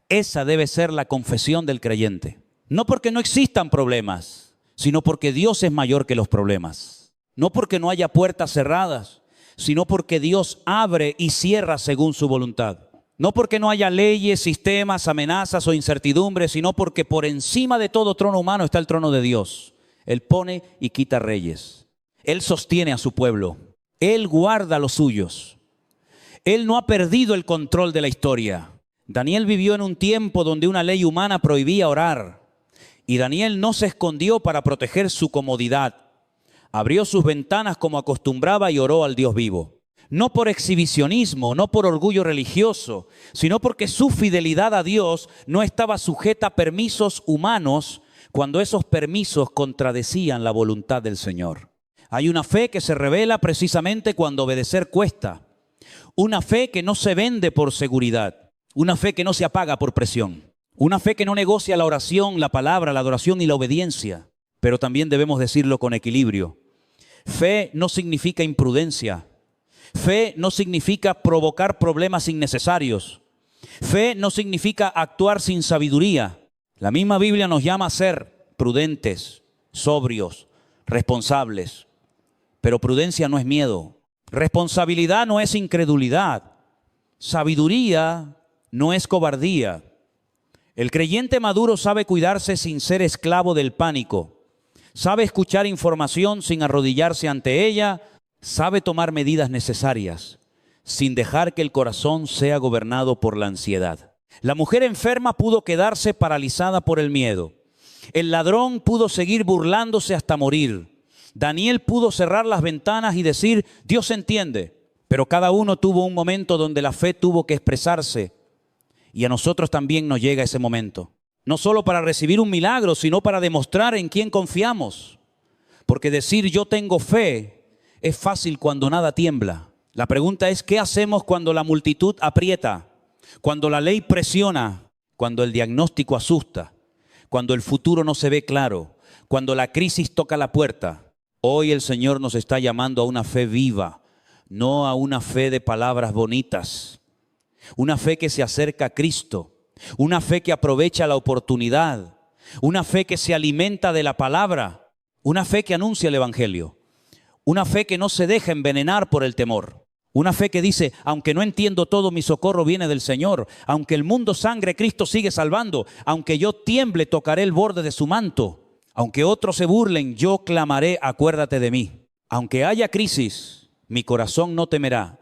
Esa debe ser la confesión del creyente. No porque no existan problemas, sino porque Dios es mayor que los problemas. No porque no haya puertas cerradas, sino porque Dios abre y cierra según su voluntad. No porque no haya leyes, sistemas, amenazas o incertidumbres, sino porque por encima de todo trono humano está el trono de Dios. Él pone y quita reyes. Él sostiene a su pueblo. Él guarda a los suyos. Él no ha perdido el control de la historia. Daniel vivió en un tiempo donde una ley humana prohibía orar. Y Daniel no se escondió para proteger su comodidad. Abrió sus ventanas como acostumbraba y oró al Dios vivo. No por exhibicionismo, no por orgullo religioso, sino porque su fidelidad a Dios no estaba sujeta a permisos humanos cuando esos permisos contradecían la voluntad del Señor. Hay una fe que se revela precisamente cuando obedecer cuesta. Una fe que no se vende por seguridad. Una fe que no se apaga por presión. Una fe que no negocia la oración, la palabra, la adoración y la obediencia. Pero también debemos decirlo con equilibrio. Fe no significa imprudencia. Fe no significa provocar problemas innecesarios. Fe no significa actuar sin sabiduría. La misma Biblia nos llama a ser prudentes, sobrios, responsables. Pero prudencia no es miedo. Responsabilidad no es incredulidad. Sabiduría no es cobardía. El creyente maduro sabe cuidarse sin ser esclavo del pánico. Sabe escuchar información sin arrodillarse ante ella. Sabe tomar medidas necesarias sin dejar que el corazón sea gobernado por la ansiedad. La mujer enferma pudo quedarse paralizada por el miedo. El ladrón pudo seguir burlándose hasta morir. Daniel pudo cerrar las ventanas y decir, Dios entiende. Pero cada uno tuvo un momento donde la fe tuvo que expresarse. Y a nosotros también nos llega ese momento. No solo para recibir un milagro, sino para demostrar en quién confiamos. Porque decir yo tengo fe es fácil cuando nada tiembla. La pregunta es, ¿qué hacemos cuando la multitud aprieta? Cuando la ley presiona, cuando el diagnóstico asusta, cuando el futuro no se ve claro, cuando la crisis toca la puerta. Hoy el Señor nos está llamando a una fe viva, no a una fe de palabras bonitas. Una fe que se acerca a Cristo, una fe que aprovecha la oportunidad, una fe que se alimenta de la palabra, una fe que anuncia el Evangelio. Una fe que no se deja envenenar por el temor. Una fe que dice, aunque no entiendo todo, mi socorro viene del Señor. Aunque el mundo sangre, Cristo sigue salvando. Aunque yo tiemble, tocaré el borde de su manto. Aunque otros se burlen, yo clamaré, acuérdate de mí. Aunque haya crisis, mi corazón no temerá,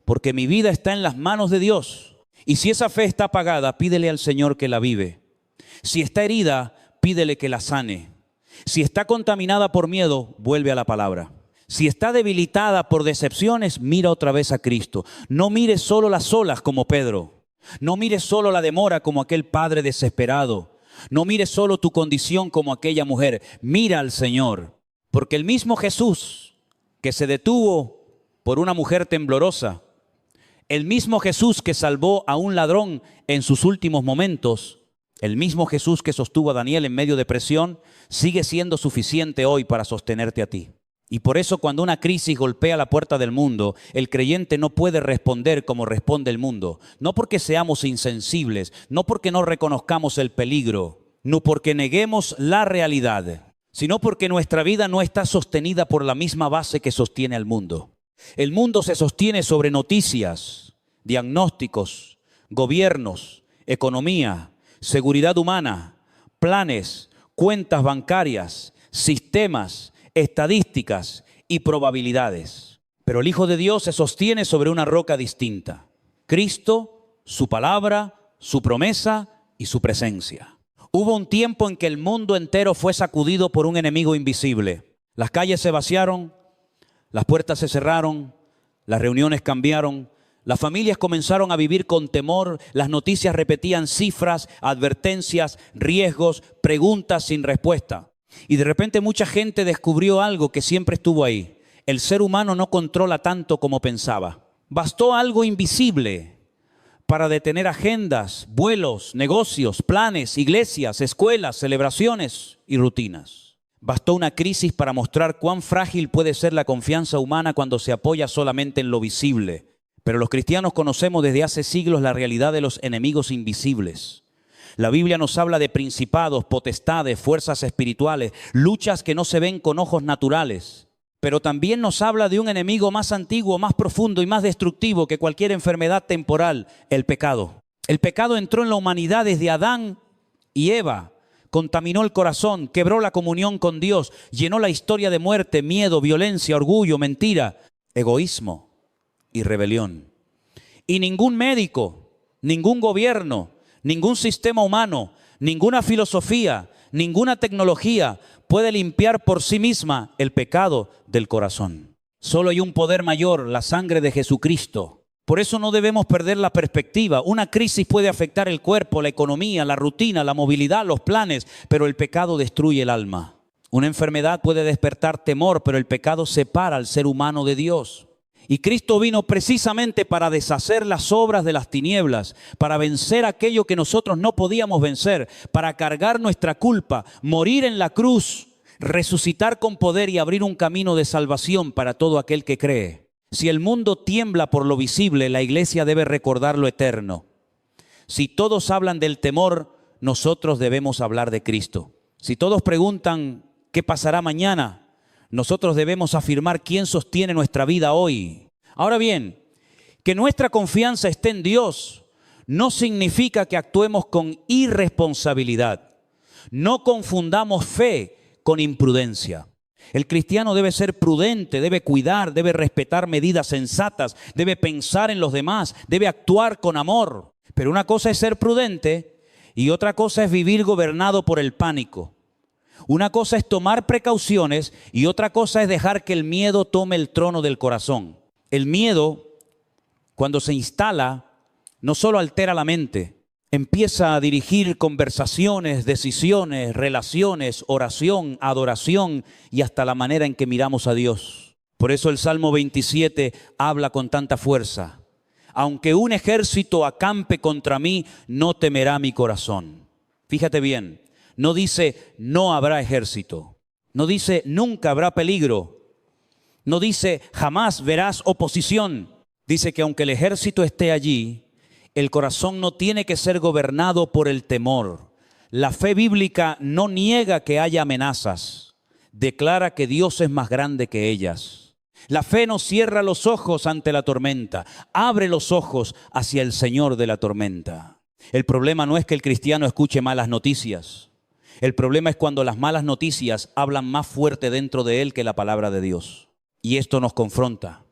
porque mi vida está en las manos de Dios. Y si esa fe está apagada, pídele al Señor que la vive. Si está herida, pídele que la sane. Si está contaminada por miedo, vuelve a la palabra. Si está debilitada por decepciones, mira otra vez a Cristo. No mires solo las olas como Pedro. No mires solo la demora como aquel padre desesperado. No mires solo tu condición como aquella mujer. Mira al Señor. Porque el mismo Jesús que se detuvo por una mujer temblorosa, el mismo Jesús que salvó a un ladrón en sus últimos momentos, el mismo Jesús que sostuvo a Daniel en medio de presión, sigue siendo suficiente hoy para sostenerte a ti. Y por eso cuando una crisis golpea la puerta del mundo, el creyente no puede responder como responde el mundo. No porque seamos insensibles, no porque no reconozcamos el peligro, no porque neguemos la realidad, sino porque nuestra vida no está sostenida por la misma base que sostiene al mundo. El mundo se sostiene sobre noticias, diagnósticos, gobiernos, economía, seguridad humana, planes, cuentas bancarias, sistemas, estadísticas y probabilidades. Pero el Hijo de Dios se sostiene sobre una roca distinta. Cristo, su palabra, su promesa y su presencia. Hubo un tiempo en que el mundo entero fue sacudido por un enemigo invisible. Las calles se vaciaron, las puertas se cerraron, las reuniones cambiaron, las familias comenzaron a vivir con temor, las noticias repetían cifras, advertencias, riesgos, preguntas sin respuesta. Y de repente mucha gente descubrió algo que siempre estuvo ahí. El ser humano no controla tanto como pensaba. Bastó algo invisible para detener agendas, vuelos, negocios, planes, iglesias, escuelas, celebraciones y rutinas. Bastó una crisis para mostrar cuán frágil puede ser la confianza humana cuando se apoya solamente en lo visible. Pero los cristianos conocemos desde hace siglos la realidad de los enemigos invisibles. La Biblia nos habla de principados, potestades, fuerzas espirituales, luchas que no se ven con ojos naturales. Pero también nos habla de un enemigo más antiguo, más profundo y más destructivo que cualquier enfermedad temporal, el pecado. El pecado entró en la humanidad desde Adán y Eva, contaminó el corazón, quebró la comunión con Dios, llenó la historia de muerte, miedo, violencia, orgullo, mentira, egoísmo y rebelión. Y ningún médico, ningún gobierno, ningún sistema humano, ninguna filosofía, ninguna tecnología puede limpiar por sí misma el pecado del corazón. Solo hay un poder mayor, la sangre de Jesucristo. Por eso no debemos perder la perspectiva. Una crisis puede afectar el cuerpo, la economía, la rutina, la movilidad, los planes, pero el pecado destruye el alma. Una enfermedad puede despertar temor, pero el pecado separa al ser humano de Dios. Y Cristo vino precisamente para deshacer las obras de las tinieblas, para vencer aquello que nosotros no podíamos vencer, para cargar nuestra culpa, morir en la cruz, resucitar con poder y abrir un camino de salvación para todo aquel que cree. Si el mundo tiembla por lo visible, la iglesia debe recordar lo eterno. Si todos hablan del temor, nosotros debemos hablar de Cristo. Si todos preguntan qué pasará mañana, nosotros debemos afirmar quién sostiene nuestra vida hoy. Ahora bien, que nuestra confianza esté en Dios no significa que actuemos con irresponsabilidad. No confundamos fe con imprudencia. El cristiano debe ser prudente, debe cuidar, debe respetar medidas sensatas, debe pensar en los demás, debe actuar con amor. Pero una cosa es ser prudente y otra cosa es vivir gobernado por el pánico. Una cosa es tomar precauciones y otra cosa es dejar que el miedo tome el trono del corazón. El miedo, cuando se instala, no solo altera la mente, empieza a dirigir conversaciones, decisiones, relaciones, oración, adoración y hasta la manera en que miramos a Dios. Por eso el Salmo 27 habla con tanta fuerza. Aunque un ejército acampe contra mí, no temerá mi corazón. Fíjate bien. No dice, no habrá ejército. No dice, nunca habrá peligro. No dice, jamás verás oposición. Dice que aunque el ejército esté allí, el corazón no tiene que ser gobernado por el temor. La fe bíblica no niega que haya amenazas. Declara que Dios es más grande que ellas. La fe no cierra los ojos ante la tormenta. Abre los ojos hacia el Señor de la tormenta. El problema no es que el cristiano escuche malas noticias. El problema es cuando las malas noticias hablan más fuerte dentro de él que la palabra de Dios. Y esto nos confronta,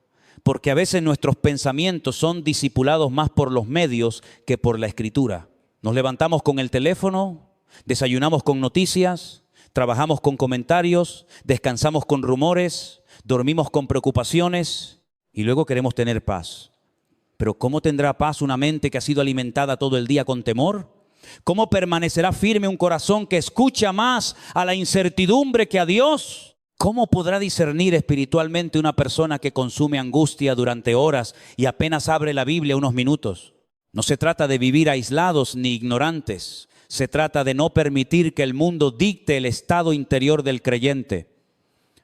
porque a veces nuestros pensamientos son discipulados más por los medios que por la Escritura. Nos levantamos con el teléfono, desayunamos con noticias, trabajamos con comentarios, descansamos con rumores, dormimos con preocupaciones y luego queremos tener paz. Pero ¿cómo tendrá paz una mente que ha sido alimentada todo el día con temor? ¿Cómo permanecerá firme un corazón que escucha más a la incertidumbre que a Dios? ¿Cómo podrá discernir espiritualmente una persona que consume angustia durante horas y apenas abre la Biblia unos minutos? No se trata de vivir aislados ni ignorantes. Se trata de no permitir que el mundo dicte el estado interior del creyente.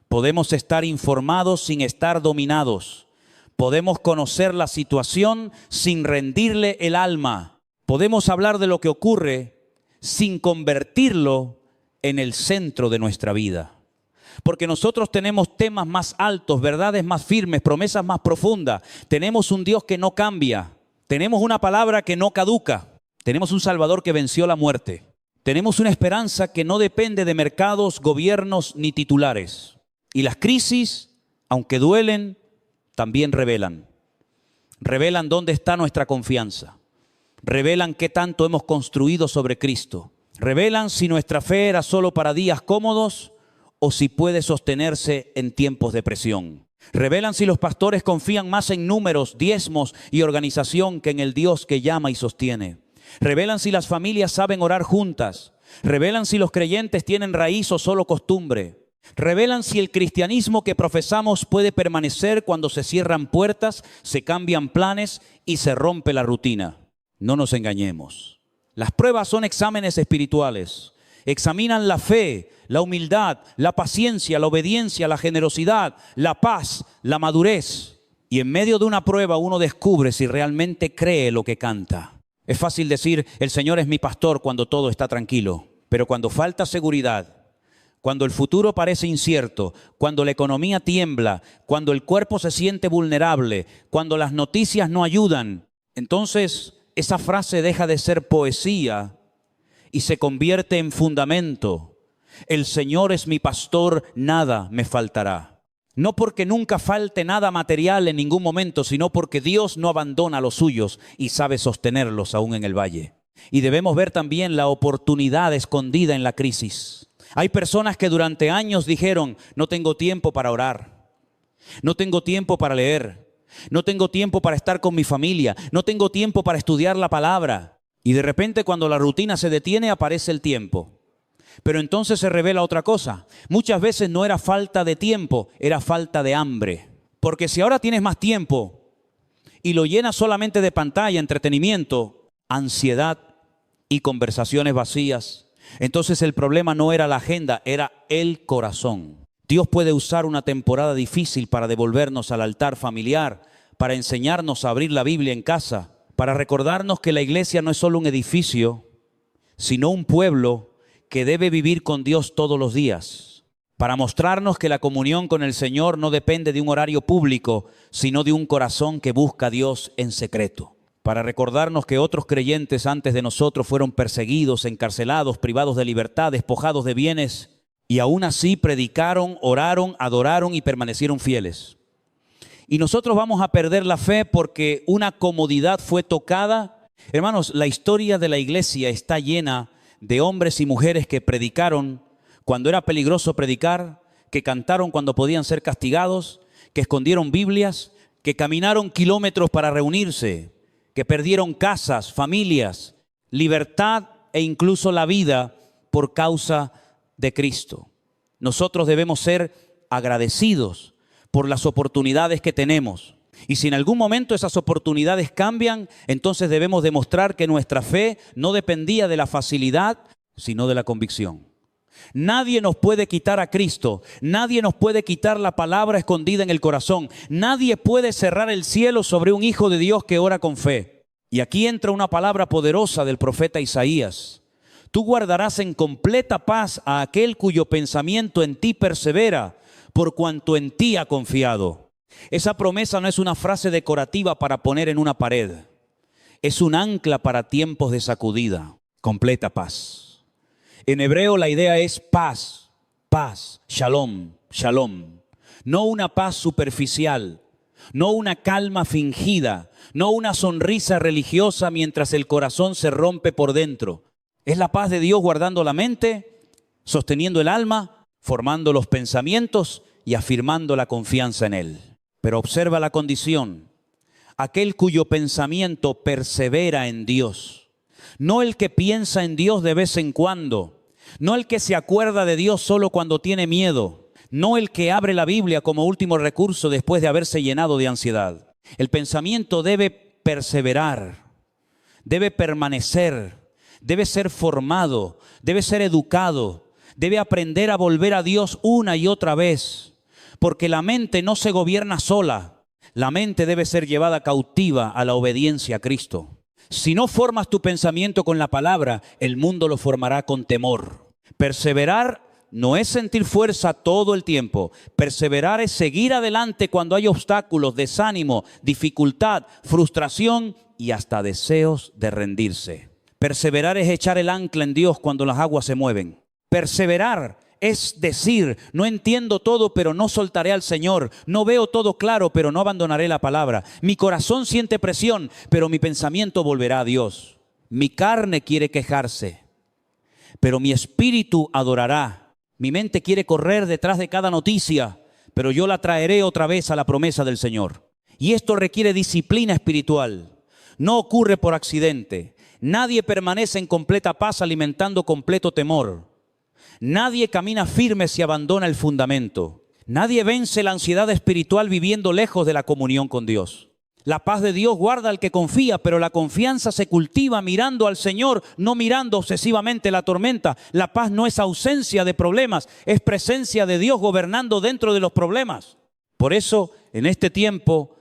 Podemos estar informados sin estar dominados. Podemos conocer la situación sin rendirle el alma. Podemos hablar de lo que ocurre sin convertirlo en el centro de nuestra vida. Porque nosotros tenemos temas más altos, verdades más firmes, promesas más profundas. Tenemos un Dios que no cambia. Tenemos una palabra que no caduca. Tenemos un Salvador que venció la muerte. Tenemos una esperanza que no depende de mercados, gobiernos ni titulares. Y las crisis, aunque duelen, también revelan. Revelan dónde está nuestra confianza. Revelan qué tanto hemos construido sobre Cristo. Revelan si nuestra fe era solo para días cómodos o si puede sostenerse en tiempos de presión. Revelan si los pastores confían más en números, diezmos y organización que en el Dios que llama y sostiene. Revelan si las familias saben orar juntas. Revelan si los creyentes tienen raíz o solo costumbre. Revelan si el cristianismo que profesamos puede permanecer cuando se cierran puertas, se cambian planes y se rompe la rutina. No nos engañemos. Las pruebas son exámenes espirituales. Examinan la fe, la humildad, la paciencia, la obediencia, la generosidad, la paz, la madurez. Y en medio de una prueba uno descubre si realmente cree lo que canta. Es fácil decir, el Señor es mi pastor cuando todo está tranquilo. Pero cuando falta seguridad, cuando el futuro parece incierto, cuando la economía tiembla, cuando el cuerpo se siente vulnerable, cuando las noticias no ayudan, entonces esa frase deja de ser poesía y se convierte en fundamento. El Señor es mi pastor, nada me faltará. No porque nunca falte nada material en ningún momento, sino porque Dios no abandona a los suyos y sabe sostenerlos aún en el valle. Y debemos ver también la oportunidad escondida en la crisis. Hay personas que durante años dijeron, no tengo tiempo para orar, no tengo tiempo para leer, no tengo tiempo para estar con mi familia, no tengo tiempo para estudiar la palabra. Y de repente cuando la rutina se detiene aparece el tiempo. Pero entonces se revela otra cosa. Muchas veces no era falta de tiempo, era falta de hambre. Porque si ahora tienes más tiempo y lo llenas solamente de pantalla, entretenimiento, ansiedad y conversaciones vacías, entonces el problema no era la agenda, era el corazón. Dios puede usar una temporada difícil para devolvernos al altar familiar, para enseñarnos a abrir la Biblia en casa, para recordarnos que la iglesia no es solo un edificio, sino un pueblo que debe vivir con Dios todos los días, para mostrarnos que la comunión con el Señor no depende de un horario público, sino de un corazón que busca a Dios en secreto, para recordarnos que otros creyentes antes de nosotros fueron perseguidos, encarcelados, privados de libertad, despojados de bienes, y aún así predicaron, oraron, adoraron y permanecieron fieles. Y nosotros vamos a perder la fe porque una comodidad fue tocada. Hermanos, la historia de la iglesia está llena de hombres y mujeres que predicaron cuando era peligroso predicar, que cantaron cuando podían ser castigados, que escondieron Biblias, que caminaron kilómetros para reunirse, que perdieron casas, familias, libertad e incluso la vida por causa de Cristo. Nosotros debemos ser agradecidos por las oportunidades que tenemos. Y si en algún momento esas oportunidades cambian, entonces debemos demostrar que nuestra fe no dependía de la facilidad, sino de la convicción. Nadie nos puede quitar a Cristo, nadie nos puede quitar la palabra escondida en el corazón, nadie puede cerrar el cielo sobre un hijo de Dios que ora con fe. Y aquí entra una palabra poderosa del profeta Isaías. Tú guardarás en completa paz a aquel cuyo pensamiento en ti persevera, por cuanto en ti ha confiado. Esa promesa no es una frase decorativa para poner en una pared. Es un ancla para tiempos de sacudida. Completa paz. En hebreo la idea es paz, paz, shalom, shalom. No una paz superficial, no una calma fingida, no una sonrisa religiosa mientras el corazón se rompe por dentro. Es la paz de Dios guardando la mente, sosteniendo el alma, formando los pensamientos y afirmando la confianza en Él. Pero observa la condición, aquel cuyo pensamiento persevera en Dios, no el que piensa en Dios de vez en cuando, no el que se acuerda de Dios solo cuando tiene miedo, no el que abre la Biblia como último recurso después de haberse llenado de ansiedad. El pensamiento debe perseverar, debe permanecer, debe ser formado, debe ser educado, debe aprender a volver a Dios una y otra vez. Porque la mente no se gobierna sola. La mente debe ser llevada cautiva a la obediencia a Cristo. Si no formas tu pensamiento con la palabra, el mundo lo formará con temor. Perseverar no es sentir fuerza todo el tiempo. Perseverar es seguir adelante cuando hay obstáculos, desánimo, dificultad, frustración y hasta deseos de rendirse. Perseverar es echar el ancla en Dios cuando las aguas se mueven. Perseverar es decir, no entiendo todo, pero no soltaré al Señor. No veo todo claro, pero no abandonaré la palabra. Mi corazón siente presión, pero mi pensamiento volverá a Dios. Mi carne quiere quejarse, pero mi espíritu adorará. Mi mente quiere correr detrás de cada noticia, pero yo la traeré otra vez a la promesa del Señor. Y esto requiere disciplina espiritual. No ocurre por accidente. Nadie permanece en completa paz alimentando completo temor. Nadie camina firme si abandona el fundamento. Nadie vence la ansiedad espiritual viviendo lejos de la comunión con Dios. La paz de Dios guarda al que confía, pero la confianza se cultiva mirando al Señor, no mirando obsesivamente la tormenta. La paz no es ausencia de problemas, es presencia de Dios gobernando dentro de los problemas. Por eso, en este tiempo,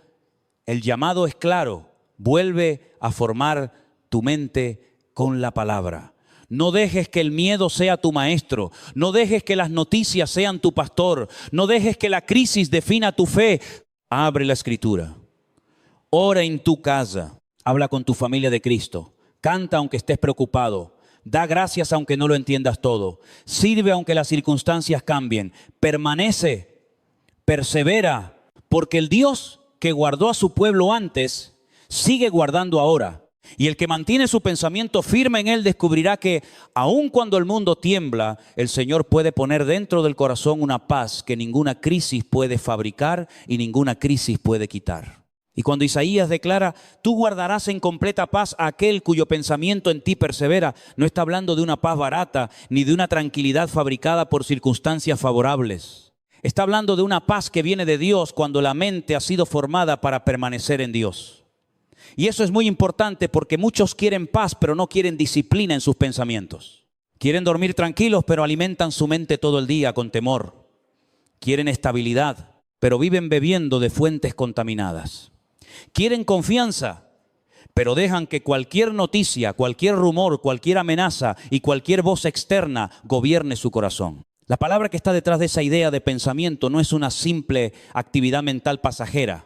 el llamado es claro: vuelve a formar tu mente con la palabra. No dejes que el miedo sea tu maestro. No dejes que las noticias sean tu pastor. No dejes que la crisis defina tu fe. Abre la Escritura. Ora en tu casa. Habla con tu familia de Cristo. Canta aunque estés preocupado. Da gracias aunque no lo entiendas todo. Sirve aunque las circunstancias cambien. Permanece, persevera, porque el Dios que guardó a su pueblo antes, sigue guardando ahora. Y el que mantiene su pensamiento firme en Él descubrirá que aun cuando el mundo tiembla, el Señor puede poner dentro del corazón una paz que ninguna crisis puede fabricar y ninguna crisis puede quitar. Y cuando Isaías declara: tú guardarás en completa paz a aquel cuyo pensamiento en ti persevera, no está hablando de una paz barata ni de una tranquilidad fabricada por circunstancias favorables. Está hablando de una paz que viene de Dios cuando la mente ha sido formada para permanecer en Dios. Y eso es muy importante porque muchos quieren paz, pero no quieren disciplina en sus pensamientos. Quieren dormir tranquilos, pero alimentan su mente todo el día con temor. Quieren estabilidad, pero viven bebiendo de fuentes contaminadas. Quieren confianza, pero dejan que cualquier noticia, cualquier rumor, cualquier amenaza y cualquier voz externa gobierne su corazón. La palabra que está detrás de esa idea de pensamiento no es una simple actividad mental pasajera.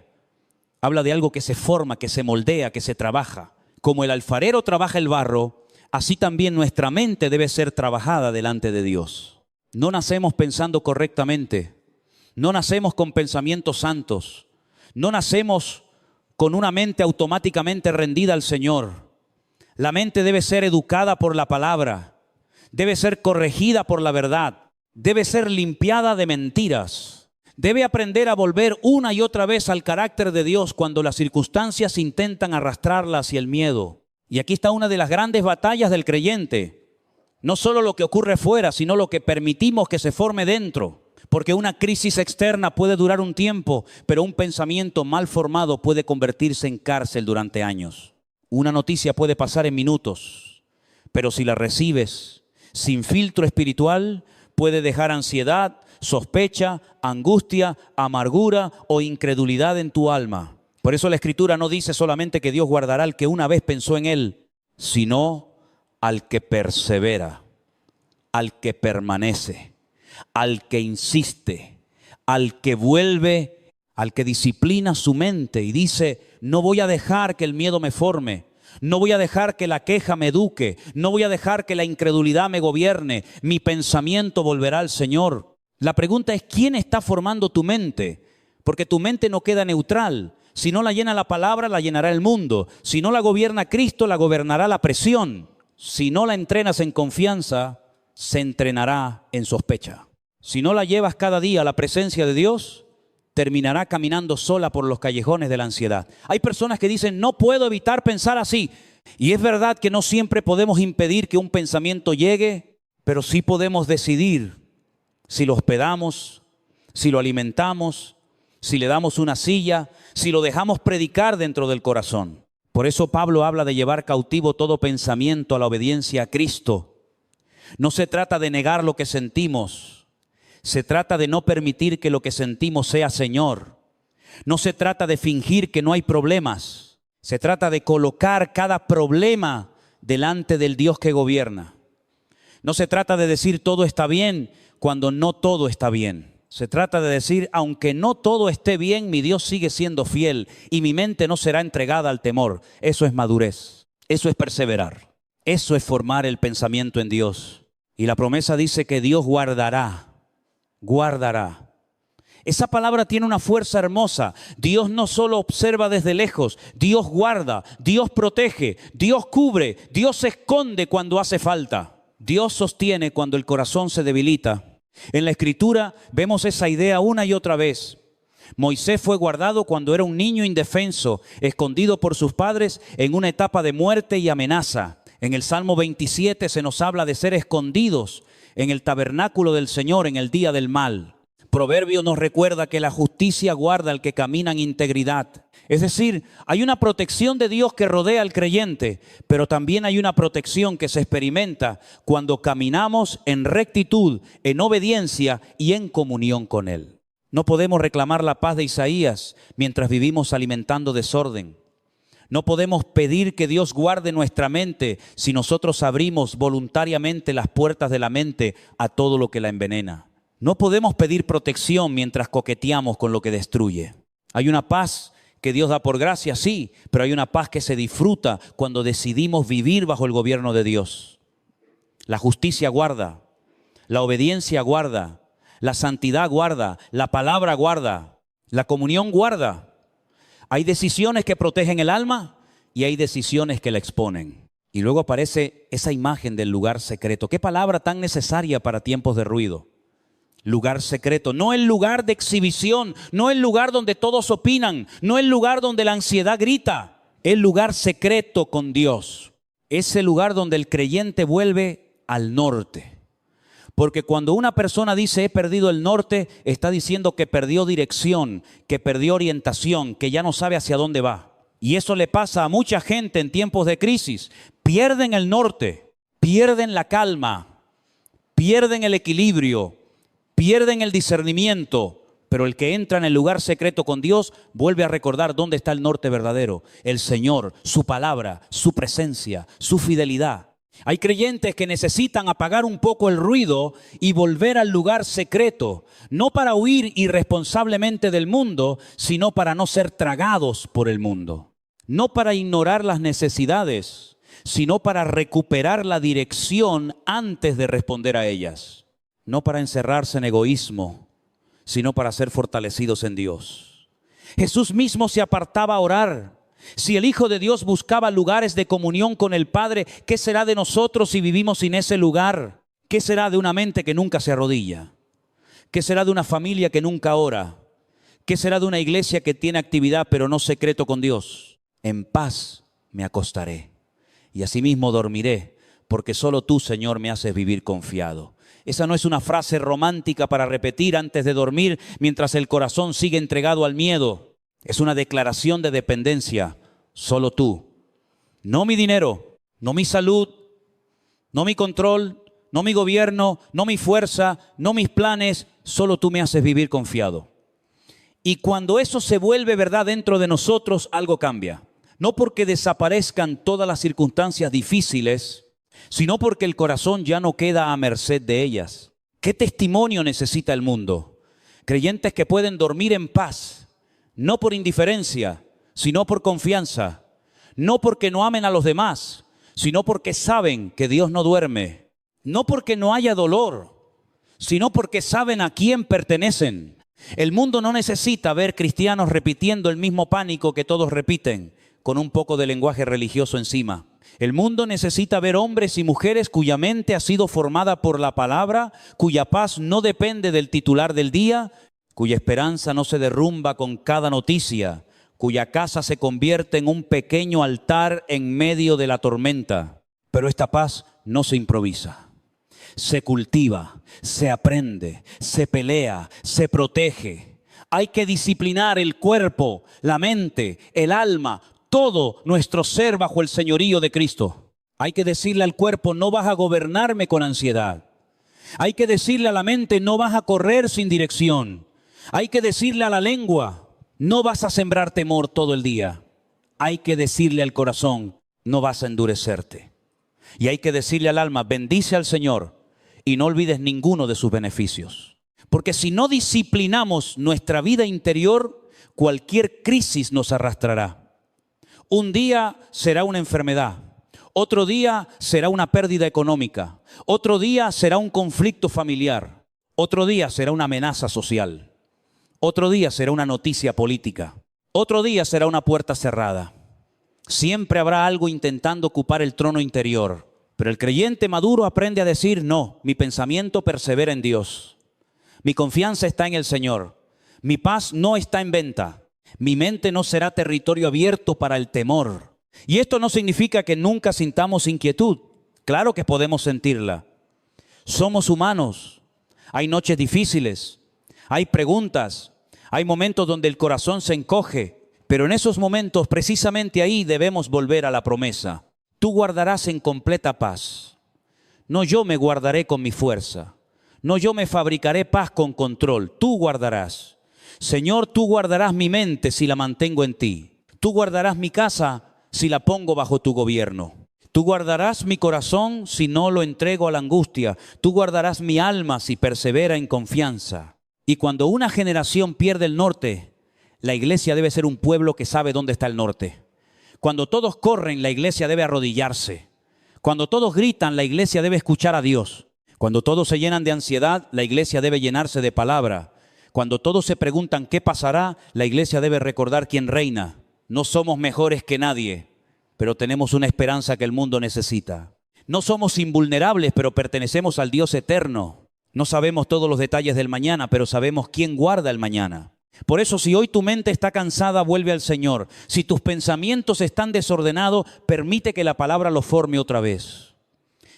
Habla de algo que se forma, que se moldea, que se trabaja. Como el alfarero trabaja el barro, así también nuestra mente debe ser trabajada delante de Dios. No nacemos pensando correctamente. No nacemos con pensamientos santos. No nacemos con una mente automáticamente rendida al Señor. La mente debe ser educada por la palabra. Debe ser corregida por la verdad. Debe ser limpiada de mentiras. Debe aprender a volver una y otra vez al carácter de Dios cuando las circunstancias intentan arrastrarla hacia el miedo. Y aquí está una de las grandes batallas del creyente. No solo lo que ocurre fuera, sino lo que permitimos que se forme dentro. Porque una crisis externa puede durar un tiempo, pero un pensamiento mal formado puede convertirse en cárcel durante años. Una noticia puede pasar en minutos, pero si la recibes sin filtro espiritual, puede dejar ansiedad, sospecha, angustia, amargura o incredulidad en tu alma. Por eso la Escritura no dice solamente que Dios guardará al que una vez pensó en Él, sino al que persevera, al que permanece, al que insiste, al que vuelve, al que disciplina su mente y dice: no voy a dejar que el miedo me forme. No voy a dejar que la queja me eduque. No voy a dejar que la incredulidad me gobierne. Mi pensamiento volverá al Señor. La pregunta es: ¿quién está formando tu mente? Porque tu mente no queda neutral. Si no la llena la palabra, la llenará el mundo. Si no la gobierna Cristo, la gobernará la presión. Si no la entrenas en confianza, se entrenará en sospecha. Si no la llevas cada día a la presencia de Dios, terminará caminando sola por los callejones de la ansiedad. Hay personas que dicen: no puedo evitar pensar así. Y es verdad que no siempre podemos impedir que un pensamiento llegue, pero sí podemos decidir si lo hospedamos, si lo alimentamos, si le damos una silla, si lo dejamos predicar dentro del corazón. Por eso Pablo habla de llevar cautivo todo pensamiento a la obediencia a Cristo. No se trata de negar lo que sentimos. Se trata de no permitir que lo que sentimos sea Señor. No se trata de fingir que no hay problemas. Se trata de colocar cada problema delante del Dios que gobierna. No se trata de decir todo está bien cuando no todo está bien. Se trata de decir: aunque no todo esté bien, mi Dios sigue siendo fiel y mi mente no será entregada al temor. Eso es madurez. Eso es perseverar. Eso es formar el pensamiento en Dios. Y la promesa dice que Dios guardará. Guardará. Esa palabra tiene una fuerza hermosa. Dios no solo observa desde lejos, Dios guarda, Dios protege, Dios cubre, Dios se esconde cuando hace falta. Dios sostiene cuando el corazón se debilita. En la Escritura vemos esa idea una y otra vez. Moisés fue guardado cuando era un niño indefenso, escondido por sus padres en una etapa de muerte y amenaza. En el Salmo 27 se nos habla de ser escondidos en el tabernáculo del Señor en el día del mal. Proverbio nos recuerda que la justicia guarda al que camina en integridad. Es decir, hay una protección de Dios que rodea al creyente, pero también hay una protección que se experimenta cuando caminamos en rectitud, en obediencia y en comunión con Él. No podemos reclamar la paz de Isaías mientras vivimos alimentando desorden. No podemos pedir que Dios guarde nuestra mente si nosotros abrimos voluntariamente las puertas de la mente a todo lo que la envenena. No podemos pedir protección mientras coqueteamos con lo que destruye. Hay una paz que Dios da por gracia, sí, pero hay una paz que se disfruta cuando decidimos vivir bajo el gobierno de Dios. La justicia guarda, la obediencia guarda, la santidad guarda, la palabra guarda, la comunión guarda. Hay decisiones que protegen el alma y hay decisiones que la exponen. Y luego aparece esa imagen del lugar secreto. Qué palabra tan necesaria para tiempos de ruido. Lugar secreto, no el lugar de exhibición, no el lugar donde todos opinan, no el lugar donde la ansiedad grita, el lugar secreto con Dios. Ese lugar donde el creyente vuelve al norte. Porque cuando una persona dice he perdido el norte, está diciendo que perdió dirección, que perdió orientación, que ya no sabe hacia dónde va. Y eso le pasa a mucha gente en tiempos de crisis. Pierden el norte, pierden la calma, pierden el equilibrio, pierden el discernimiento, pero el que entra en el lugar secreto con Dios vuelve a recordar dónde está el norte verdadero, el Señor, su palabra, su presencia, su fidelidad. Hay creyentes que necesitan apagar un poco el ruido y volver al lugar secreto, no para huir irresponsablemente del mundo, sino para no ser tragados por el mundo. No para ignorar las necesidades, sino para recuperar la dirección antes de responder a ellas. No para encerrarse en egoísmo, sino para ser fortalecidos en Dios. Jesús mismo se apartaba a orar. Si el Hijo de Dios buscaba lugares de comunión con el Padre, ¿qué será de nosotros si vivimos sin ese lugar? ¿Qué será de una mente que nunca se arrodilla? ¿Qué será de una familia que nunca ora? ¿Qué será de una iglesia que tiene actividad pero no secreto con Dios? En paz me acostaré y asimismo dormiré, porque solo tú, Señor, me haces vivir confiado. Esa no es una frase romántica para repetir antes de dormir mientras el corazón sigue entregado al miedo. Es una declaración de dependencia. Solo tú. No mi dinero, no mi salud, no mi control, no mi gobierno, no mi fuerza, no mis planes. Solo tú me haces vivir confiado. Y cuando eso se vuelve verdad dentro de nosotros, algo cambia. No porque desaparezcan todas las circunstancias difíciles, sino porque el corazón ya no queda a merced de ellas. ¿Qué testimonio necesita el mundo? Creyentes que pueden dormir en paz, no por indiferencia, sino por confianza. No porque no amen a los demás, sino porque saben que Dios no duerme. No porque no haya dolor, sino porque saben a quién pertenecen. El mundo no necesita ver cristianos repitiendo el mismo pánico que todos repiten, con un poco de lenguaje religioso encima. El mundo necesita ver hombres y mujeres cuya mente ha sido formada por la palabra, cuya paz no depende del titular del día, cuya esperanza no se derrumba con cada noticia, cuya casa se convierte en un pequeño altar en medio de la tormenta. Pero esta paz no se improvisa, se cultiva, se aprende, se pelea, se protege. Hay que disciplinar el cuerpo, la mente, el alma, todo nuestro ser bajo el señorío de Cristo. Hay que decirle al cuerpo, no vas a gobernarme con ansiedad. Hay que decirle a la mente, no vas a correr sin dirección. Hay que decirle a la lengua, no vas a sembrar temor todo el día. Hay que decirle al corazón, no vas a endurecerte. Y hay que decirle al alma, bendice al Señor y no olvides ninguno de sus beneficios. Porque si no disciplinamos nuestra vida interior, cualquier crisis nos arrastrará. Un día será una enfermedad, otro día será una pérdida económica, otro día será un conflicto familiar, otro día será una amenaza social, otro día será una noticia política, otro día será una puerta cerrada. Siempre habrá algo intentando ocupar el trono interior, pero el creyente maduro aprende a decir, no, mi pensamiento persevera en Dios, mi confianza está en el Señor, mi paz no está en venta. Mi mente no será territorio abierto para el temor. Y esto no significa que nunca sintamos inquietud. Claro que podemos sentirla. Somos humanos. Hay noches difíciles, hay preguntas, hay momentos donde el corazón se encoge, pero en esos momentos, precisamente ahí, debemos volver a la promesa. Tú guardarás en completa paz. No yo me guardaré con mi fuerza. No yo me fabricaré paz con control. Tú guardarás. Señor, tú guardarás mi mente si la mantengo en ti. Tú guardarás mi casa si la pongo bajo tu gobierno. Tú guardarás mi corazón si no lo entrego a la angustia. Tú guardarás mi alma si persevera en confianza. Y cuando una generación pierde el norte, la iglesia debe ser un pueblo que sabe dónde está el norte. Cuando todos corren, la iglesia debe arrodillarse. Cuando todos gritan, la iglesia debe escuchar a Dios. Cuando todos se llenan de ansiedad, la iglesia debe llenarse de palabra. Cuando todos se preguntan qué pasará, la iglesia debe recordar quién reina. No somos mejores que nadie, pero tenemos una esperanza que el mundo necesita. No somos invulnerables, pero pertenecemos al Dios eterno. No sabemos todos los detalles del mañana, pero sabemos quién guarda el mañana. Por eso, si hoy tu mente está cansada, vuelve al Señor. Si tus pensamientos están desordenados, permite que la palabra los forme otra vez.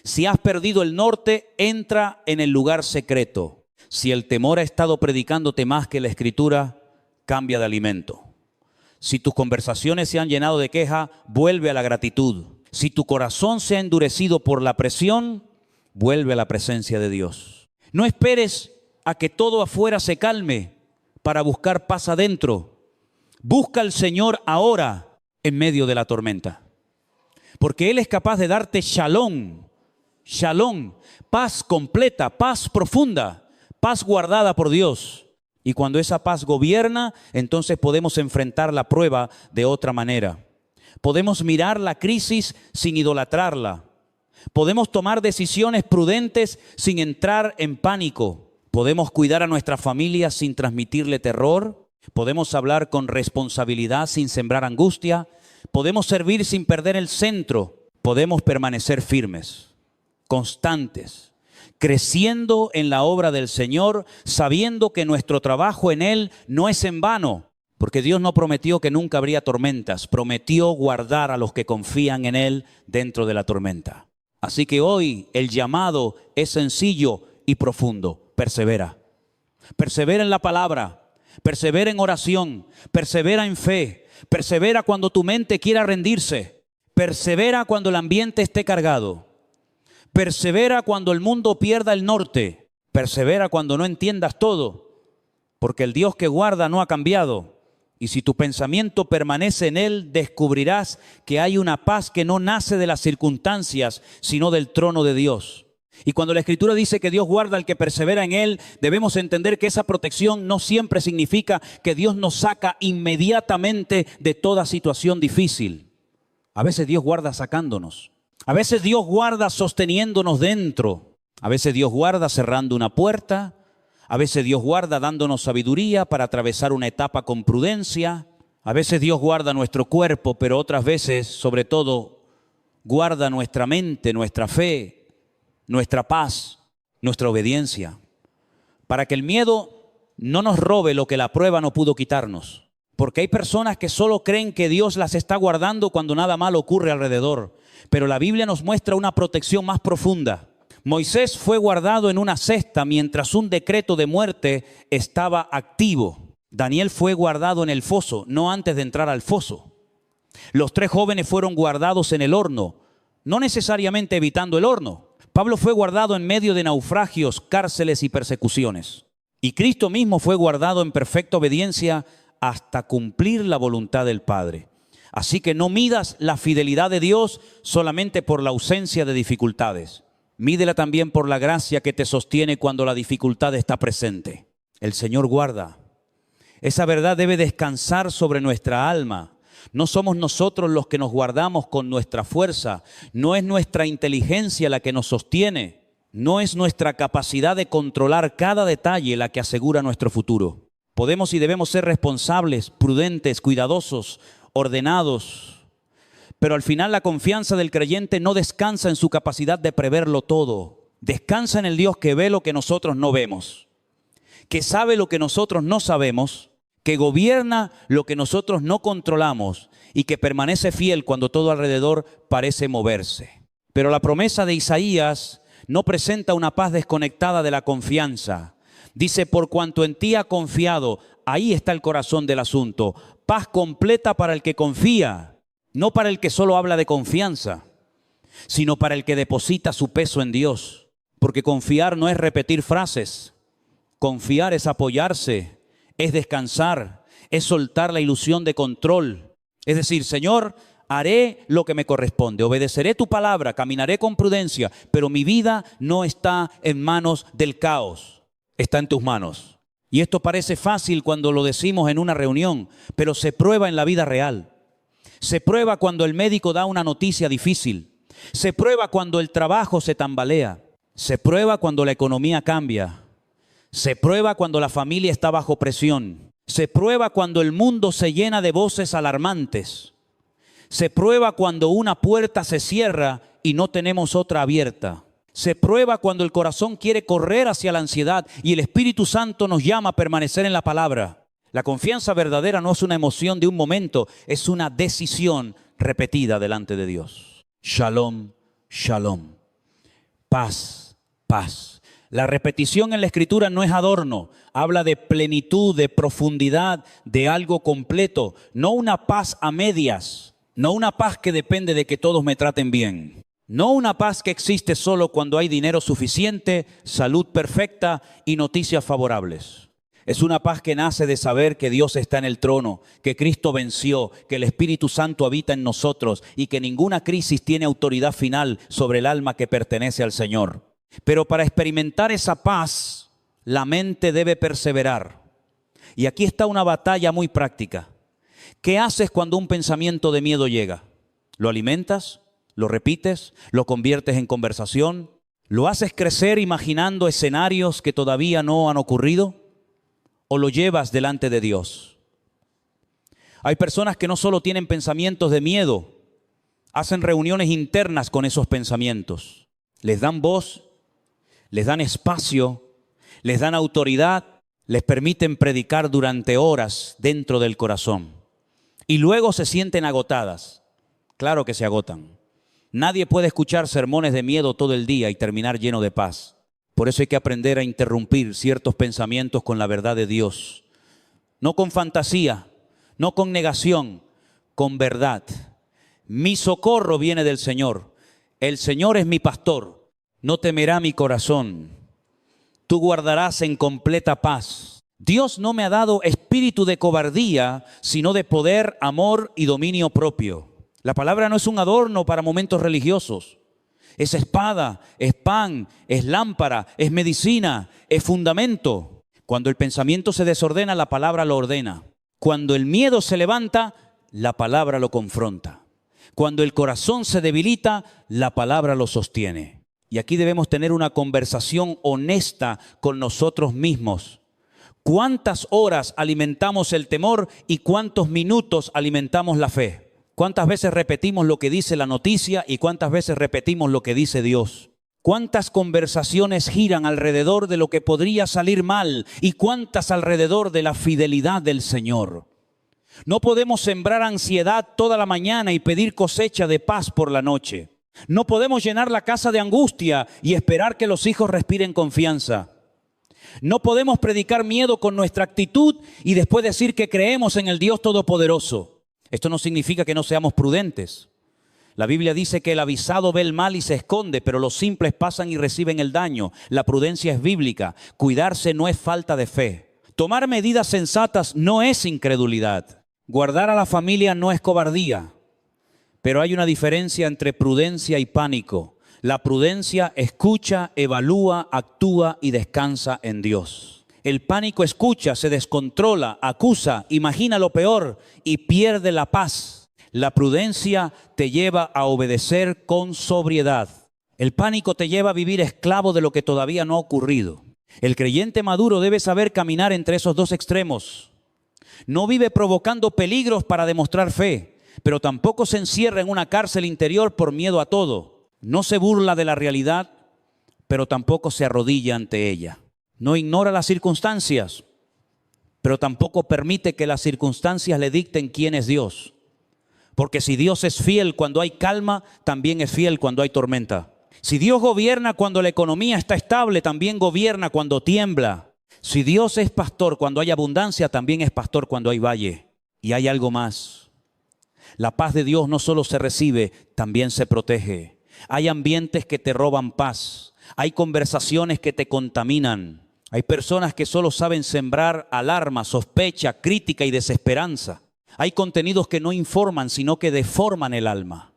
Si has perdido el norte, entra en el lugar secreto. Si el temor ha estado predicándote más que la Escritura, cambia de alimento. Si tus conversaciones se han llenado de queja, vuelve a la gratitud. Si tu corazón se ha endurecido por la presión, vuelve a la presencia de Dios. No esperes a que todo afuera se calme para buscar paz adentro. Busca al Señor ahora en medio de la tormenta. Porque Él es capaz de darte shalom, shalom, paz completa, paz profunda, paz guardada por Dios. Y cuando esa paz gobierna, entonces podemos enfrentar la prueba de otra manera. Podemos mirar la crisis sin idolatrarla. Podemos tomar decisiones prudentes sin entrar en pánico. Podemos cuidar a nuestra familia sin transmitirle terror. Podemos hablar con responsabilidad sin sembrar angustia. Podemos servir sin perder el centro. Podemos permanecer firmes, constantes, creciendo en la obra del Señor, sabiendo que nuestro trabajo en Él no es en vano, porque Dios no prometió que nunca habría tormentas, prometió guardar a los que confían en Él dentro de la tormenta. Así que hoy el llamado es sencillo y profundo. Persevera. Persevera en la palabra, persevera en oración, persevera en fe, persevera cuando tu mente quiera rendirse, persevera cuando el ambiente esté cargado. Persevera cuando el mundo pierda el norte. Persevera cuando no entiendas todo, porque el Dios que guarda no ha cambiado. Y si tu pensamiento permanece en Él, descubrirás que hay una paz que no nace de las circunstancias, sino del trono de Dios. Y cuando la Escritura dice que Dios guarda al que persevera en Él, debemos entender que esa protección no siempre significa que Dios nos saca inmediatamente de toda situación difícil. A veces Dios guarda sacándonos. A veces Dios guarda sosteniéndonos dentro. A veces Dios guarda cerrando una puerta. A veces Dios guarda dándonos sabiduría para atravesar una etapa con prudencia. A veces Dios guarda nuestro cuerpo, pero otras veces, sobre todo, guarda nuestra mente, nuestra fe, nuestra paz, nuestra obediencia. Para que el miedo no nos robe lo que la prueba no pudo quitarnos. Porque hay personas que solo creen que Dios las está guardando cuando nada malo ocurre alrededor. Pero la Biblia nos muestra una protección más profunda. Moisés fue guardado en una cesta mientras un decreto de muerte estaba activo. Daniel fue guardado en el foso, no antes de entrar al foso. Los 3 jóvenes fueron guardados en el horno, no necesariamente evitando el horno. Pablo fue guardado en medio de naufragios, cárceles y persecuciones. Y Cristo mismo fue guardado en perfecta obediencia hasta cumplir la voluntad del Padre. Así que no midas la fidelidad de Dios solamente por la ausencia de dificultades. Mídela también por la gracia que te sostiene cuando la dificultad está presente. El Señor guarda. Esa verdad debe descansar sobre nuestra alma. No somos nosotros los que nos guardamos con nuestra fuerza. No es nuestra inteligencia la que nos sostiene. No es nuestra capacidad de controlar cada detalle la que asegura nuestro futuro. Podemos y debemos ser responsables, prudentes, cuidadosos, ordenados. Pero al final la confianza del creyente no descansa en su capacidad de preverlo todo. Descansa en el Dios que ve lo que nosotros no vemos, que sabe lo que nosotros no sabemos, que gobierna lo que nosotros no controlamos y que permanece fiel cuando todo alrededor parece moverse. Pero la promesa de Isaías no presenta una paz desconectada de la confianza. Dice, por cuanto en ti ha confiado, ahí está el corazón del asunto. Paz completa para el que confía, no para el que solo habla de confianza, sino para el que deposita su peso en Dios. Porque confiar no es repetir frases. Confiar es apoyarse, es descansar, es soltar la ilusión de control. Es decir, Señor, haré lo que me corresponde, obedeceré tu palabra, caminaré con prudencia, pero mi vida no está en manos del caos, está en tus manos. Y esto parece fácil cuando lo decimos en una reunión, pero se prueba en la vida real. Se prueba cuando el médico da una noticia difícil. Se prueba cuando el trabajo se tambalea. Se prueba cuando la economía cambia. Se prueba cuando la familia está bajo presión. Se prueba cuando el mundo se llena de voces alarmantes. Se prueba cuando una puerta se cierra y no tenemos otra abierta. Se prueba cuando el corazón quiere correr hacia la ansiedad y el Espíritu Santo nos llama a permanecer en la palabra. La confianza verdadera no es una emoción de un momento, es una decisión repetida delante de Dios. Shalom, shalom. Paz, paz. La repetición en la Escritura no es adorno, habla de plenitud, de profundidad, de algo completo, no una paz a medias, no una paz que depende de que todos me traten bien, no una paz que existe solo cuando hay dinero suficiente, salud perfecta y noticias favorables. Es una paz que nace de saber que Dios está en el trono, que Cristo venció, que el Espíritu Santo habita en nosotros y que ninguna crisis tiene autoridad final sobre el alma que pertenece al Señor. Pero para experimentar esa paz, la mente debe perseverar. Y aquí está una batalla muy práctica. ¿Qué haces cuando un pensamiento de miedo llega? ¿Lo alimentas? ¿Lo repites? ¿Lo conviertes en conversación? ¿Lo haces crecer imaginando escenarios que todavía no han ocurrido? ¿O lo llevas delante de Dios? Hay personas que no solo tienen pensamientos de miedo, hacen reuniones internas con esos pensamientos. Les dan voz, les dan espacio, les dan autoridad, les permiten predicar durante horas dentro del corazón. Y luego se sienten agotadas. Claro que se agotan. Nadie puede escuchar sermones de miedo todo el día y terminar lleno de paz. Por eso hay que aprender a interrumpir ciertos pensamientos con la verdad de Dios. No con fantasía, no con negación, con verdad. Mi socorro viene del Señor. El Señor es mi pastor. No temerá mi corazón. Tú guardarás en completa paz. Dios no me ha dado espíritu de cobardía, sino de poder, amor y dominio propio. La palabra no es un adorno para momentos religiosos. Es espada, es pan, es lámpara, es medicina, es fundamento. Cuando el pensamiento se desordena, la palabra lo ordena. Cuando el miedo se levanta, la palabra lo confronta. Cuando el corazón se debilita, la palabra lo sostiene. Y aquí debemos tener una conversación honesta con nosotros mismos. ¿Cuántas horas alimentamos el temor y cuántos minutos alimentamos la fe? ¿Cuántas veces repetimos lo que dice la noticia y cuántas veces repetimos lo que dice Dios? ¿Cuántas conversaciones giran alrededor de lo que podría salir mal y cuántas alrededor de la fidelidad del Señor? No podemos sembrar ansiedad toda la mañana y pedir cosecha de paz por la noche. No podemos llenar la casa de angustia y esperar que los hijos respiren confianza. No podemos predicar miedo con nuestra actitud y después decir que creemos en el Dios Todopoderoso. Esto no significa que no seamos prudentes. La Biblia dice que el avisado ve el mal y se esconde, pero los simples pasan y reciben el daño. La prudencia es bíblica. Cuidarse no es falta de fe. Tomar medidas sensatas no es incredulidad. Guardar a la familia no es cobardía. Pero hay una diferencia entre prudencia y pánico. La prudencia escucha, evalúa, actúa y descansa en Dios. El pánico escucha, se descontrola, acusa, imagina lo peor y pierde la paz. La prudencia te lleva a obedecer con sobriedad. El pánico te lleva a vivir esclavo de lo que todavía no ha ocurrido. El creyente maduro debe saber caminar entre esos dos extremos. No vive provocando peligros para demostrar fe, pero tampoco se encierra en una cárcel interior por miedo a todo. No se burla de la realidad, pero tampoco se arrodilla ante ella. No ignora las circunstancias, pero tampoco permite que las circunstancias le dicten quién es Dios. Porque si Dios es fiel cuando hay calma, también es fiel cuando hay tormenta. Si Dios gobierna cuando la economía está estable, también gobierna cuando tiembla. Si Dios es pastor cuando hay abundancia, también es pastor cuando hay valle. Y hay algo más. La paz de Dios no solo se recibe, también se protege. Hay ambientes que te roban paz. Hay conversaciones que te contaminan. Hay personas que solo saben sembrar alarma, sospecha, crítica y desesperanza. Hay contenidos que no informan, sino que deforman el alma.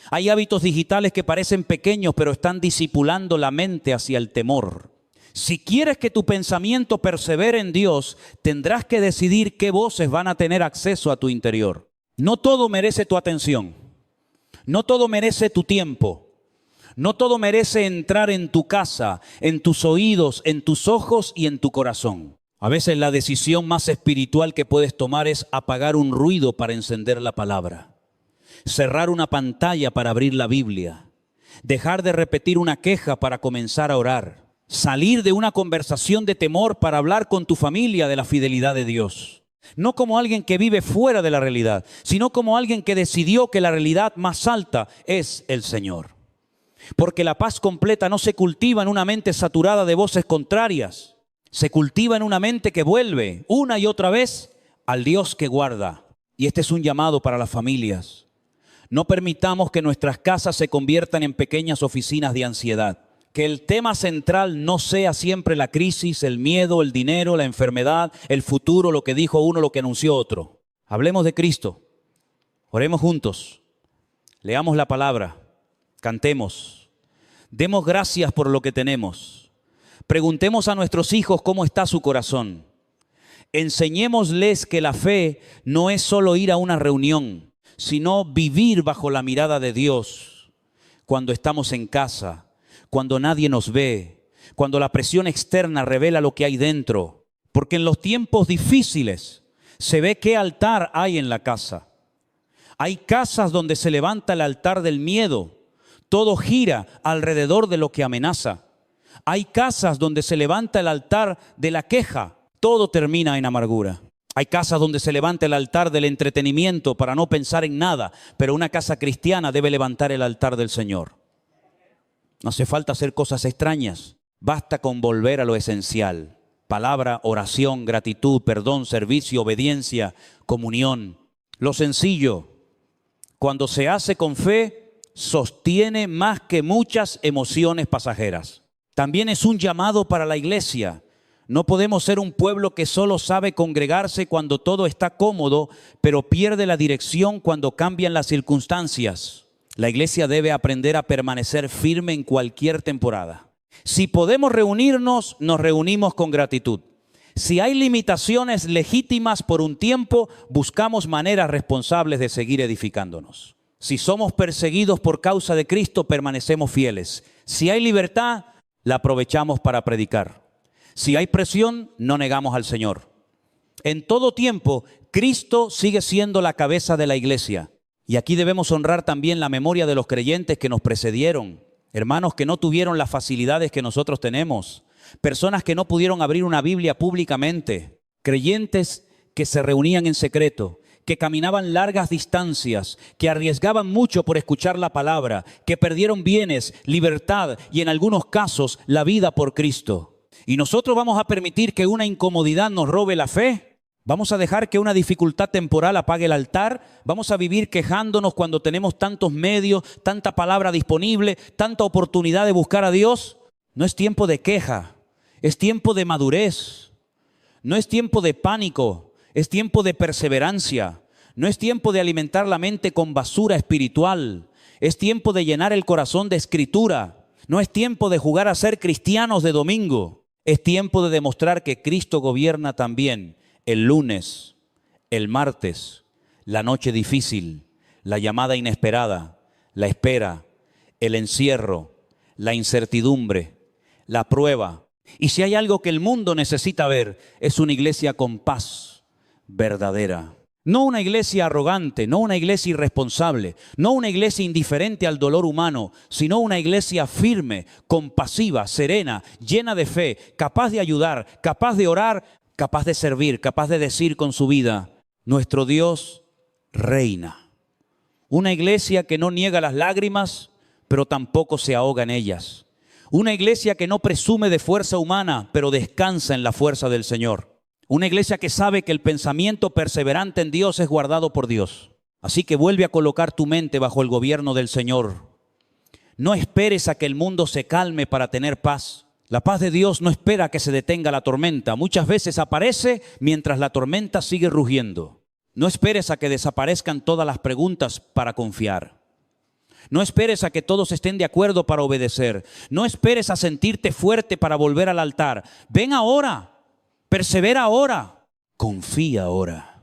Hay hábitos digitales que parecen pequeños, pero están discipulando la mente hacia el temor. Si quieres que tu pensamiento persevere en Dios, tendrás que decidir qué voces van a tener acceso a tu interior. No todo merece tu atención. No todo merece tu tiempo. No todo merece entrar en tu casa, en tus oídos, en tus ojos y en tu corazón. A veces la decisión más espiritual que puedes tomar es apagar un ruido para encender la palabra. Cerrar una pantalla para abrir la Biblia. Dejar de repetir una queja para comenzar a orar. Salir de una conversación de temor para hablar con tu familia de la fidelidad de Dios. No como alguien que vive fuera de la realidad, sino como alguien que decidió que la realidad más alta es el Señor. Porque la paz completa no se cultiva en una mente saturada de voces contrarias. Se cultiva en una mente que vuelve una y otra vez al Dios que guarda. Y este es un llamado para las familias. No permitamos que nuestras casas se conviertan en pequeñas oficinas de ansiedad. Que el tema central no sea siempre la crisis, el miedo, el dinero, la enfermedad, el futuro, lo que dijo uno, lo que anunció otro. Hablemos de Cristo. Oremos juntos. Leamos la palabra. Cantemos. Demos gracias por lo que tenemos. Preguntemos a nuestros hijos cómo está su corazón. Enseñémosles que la fe no es solo ir a una reunión, sino vivir bajo la mirada de Dios. Cuando estamos en casa, cuando nadie nos ve, cuando la presión externa revela lo que hay dentro. Porque en los tiempos difíciles se ve qué altar hay en la casa. Hay casas donde se levanta el altar del miedo. Todo gira alrededor de lo que amenaza. Hay casas donde se levanta el altar de la queja. Todo termina en amargura. Hay casas donde se levanta el altar del entretenimiento para no pensar en nada. Pero una casa cristiana debe levantar el altar del Señor. No hace falta hacer cosas extrañas. Basta con volver a lo esencial. Palabra, oración, gratitud, perdón, servicio, obediencia, comunión. Lo sencillo, cuando se hace con fe, sostiene más que muchas emociones pasajeras. También es un llamado para la iglesia. No podemos ser un pueblo que solo sabe congregarse cuando todo está cómodo, pero pierde la dirección cuando cambian las circunstancias. La iglesia debe aprender a permanecer firme en cualquier temporada. Si podemos reunirnos, nos reunimos con gratitud. Si hay limitaciones legítimas por un tiempo, buscamos maneras responsables de seguir edificándonos. Si somos perseguidos por causa de Cristo, permanecemos fieles. Si hay libertad, la aprovechamos para predicar. Si hay presión, no negamos al Señor. En todo tiempo, Cristo sigue siendo la cabeza de la iglesia. Y aquí debemos honrar también la memoria de los creyentes que nos precedieron. Hermanos que no tuvieron las facilidades que nosotros tenemos. Personas que no pudieron abrir una Biblia públicamente. Creyentes que se reunían en secreto, que caminaban largas distancias, que arriesgaban mucho por escuchar la palabra, que perdieron bienes, libertad y en algunos casos la vida por Cristo. ¿Y nosotros vamos a permitir que una incomodidad nos robe la fe? ¿Vamos a dejar que una dificultad temporal apague el altar? ¿Vamos a vivir quejándonos cuando tenemos tantos medios, tanta palabra disponible, tanta oportunidad de buscar a Dios? No es tiempo de queja, es tiempo de madurez. No es tiempo de pánico. Es tiempo de perseverancia. No es tiempo de alimentar la mente con basura espiritual. Es tiempo de llenar el corazón de escritura. No es tiempo de jugar a ser cristianos de domingo. Es tiempo de demostrar que Cristo gobierna también el lunes, el martes, la noche difícil, la llamada inesperada, la espera, el encierro, la incertidumbre, la prueba. Y si hay algo que el mundo necesita ver, es una iglesia con paz verdadera. No una iglesia arrogante, no una iglesia irresponsable, no una iglesia indiferente al dolor humano, sino una iglesia firme, compasiva, serena, llena de fe, capaz de ayudar, capaz de orar, capaz de servir, capaz de decir con su vida, nuestro Dios reina. Una iglesia que no niega las lágrimas, pero tampoco se ahoga en ellas. Una iglesia que no presume de fuerza humana, pero descansa en la fuerza del Señor. Una iglesia que sabe que el pensamiento perseverante en Dios es guardado por Dios. Así que vuelve a colocar tu mente bajo el gobierno del Señor. No esperes a que el mundo se calme para tener paz. La paz de Dios no espera a que se detenga la tormenta. Muchas veces aparece mientras la tormenta sigue rugiendo. No esperes a que desaparezcan todas las preguntas para confiar. No esperes a que todos estén de acuerdo para obedecer. No esperes a sentirte fuerte para volver al altar. Ven ahora. Persevera ahora, confía ahora,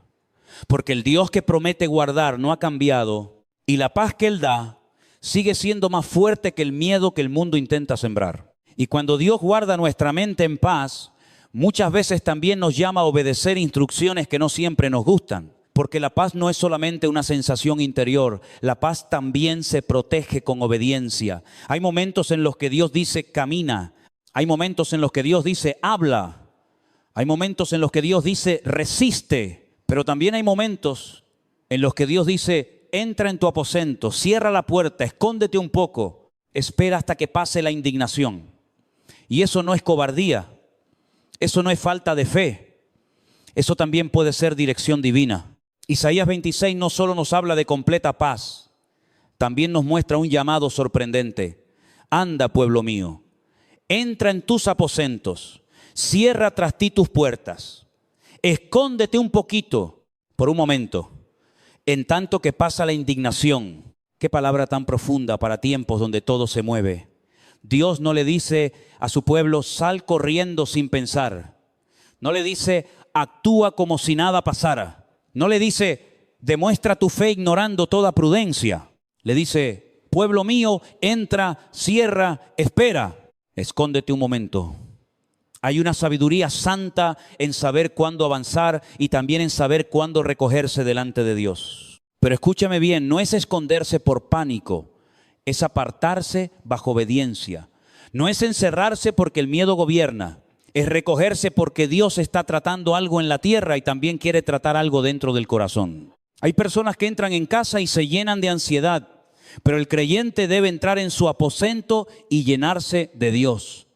porque el Dios que promete guardar no ha cambiado y la paz que Él da sigue siendo más fuerte que el miedo que el mundo intenta sembrar. Y cuando Dios guarda nuestra mente en paz, muchas veces también nos llama a obedecer instrucciones que no siempre nos gustan, porque la paz no es solamente una sensación interior, la paz también se protege con obediencia. Hay momentos en los que Dios dice camina, hay momentos en los que Dios dice habla. Hay momentos en los que Dios dice, resiste, pero también hay momentos en los que Dios dice, entra en tu aposento, cierra la puerta, escóndete un poco, espera hasta que pase la indignación. Y eso no es cobardía, eso no es falta de fe, eso también puede ser dirección divina. Isaías 26 no solo nos habla de completa paz, también nos muestra un llamado sorprendente. Anda, pueblo mío, entra en tus aposentos. Cierra tras ti tus puertas, escóndete un poquito, por un momento, en tanto que pasa la indignación. Qué palabra tan profunda para tiempos donde todo se mueve. Dios no le dice a su pueblo, sal corriendo sin pensar. No le dice, actúa como si nada pasara. No le dice, demuestra tu fe ignorando toda prudencia. Le dice, pueblo mío, entra, cierra, espera, escóndete un momento. Hay una sabiduría santa en saber cuándo avanzar y también en saber cuándo recogerse delante de Dios. Pero escúchame bien, no es esconderse por pánico, es apartarse bajo obediencia. No es encerrarse porque el miedo gobierna, es recogerse porque Dios está tratando algo en la tierra y también quiere tratar algo dentro del corazón. Hay personas que entran en casa y se llenan de ansiedad, pero el creyente debe entrar en su aposento y llenarse de Dios.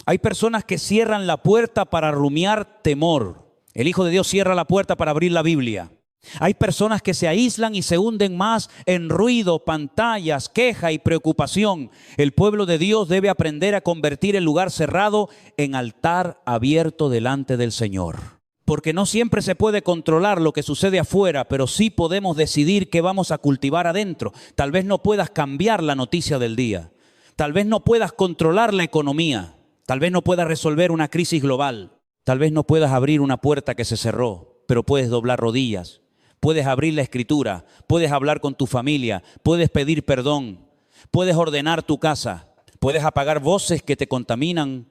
Hay personas que cierran la puerta para rumiar temor. El Hijo de Dios cierra la puerta para abrir la Biblia. Hay personas que se aíslan y se hunden más en ruido, pantallas, queja y preocupación. El pueblo de Dios debe aprender a convertir el lugar cerrado en altar abierto delante del Señor. Porque no siempre se puede controlar lo que sucede afuera, pero sí podemos decidir qué vamos a cultivar adentro. Tal vez no puedas cambiar la noticia del día. Tal vez no puedas controlar la economía. Tal vez no puedas resolver una crisis global. Tal vez no puedas abrir una puerta que se cerró, pero puedes doblar rodillas. Puedes abrir la escritura, puedes hablar con tu familia, puedes pedir perdón, puedes ordenar tu casa, puedes apagar voces que te contaminan,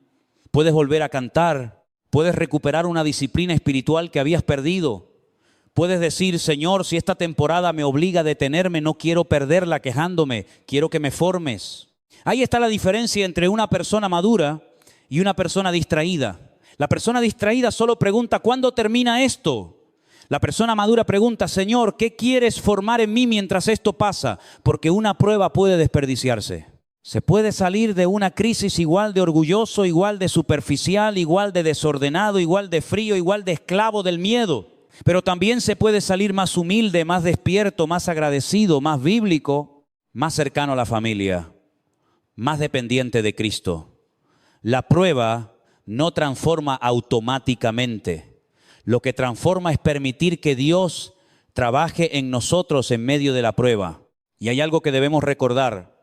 puedes volver a cantar, puedes recuperar una disciplina espiritual que habías perdido. Puedes decir, Señor, si esta temporada me obliga a detenerme, no quiero perderla quejándome, quiero que me formes. Ahí está la diferencia entre una persona madura y una persona distraída. La persona distraída solo pregunta, ¿cuándo termina esto? La persona madura pregunta, Señor, ¿qué quieres formar en mí mientras esto pasa? Porque una prueba puede desperdiciarse. Se puede salir de una crisis igual de orgulloso, igual de superficial, igual de desordenado, igual de frío, igual de esclavo del miedo. Pero también se puede salir más humilde, más despierto, más agradecido, más bíblico, más cercano a la familia, más dependiente de Cristo. La prueba no transforma automáticamente. Lo que transforma es permitir que Dios trabaje en nosotros en medio de la prueba. Y hay algo que debemos recordar.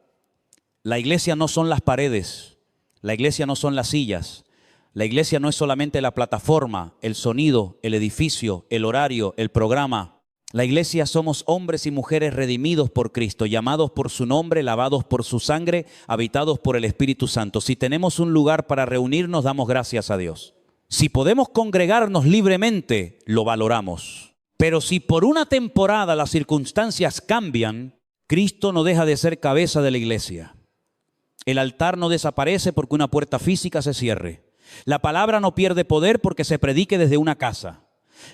La iglesia no son las paredes, la iglesia no son las sillas, la iglesia no es solamente la plataforma, el sonido, el edificio, el horario, el programa. La iglesia somos hombres y mujeres redimidos por Cristo, llamados por su nombre, lavados por su sangre, habitados por el Espíritu Santo. Si tenemos un lugar para reunirnos, damos gracias a Dios. Si podemos congregarnos libremente, lo valoramos. Pero si por una temporada las circunstancias cambian, Cristo no deja de ser cabeza de la iglesia. El altar no desaparece porque una puerta física se cierre. La palabra no pierde poder porque se predique desde una casa.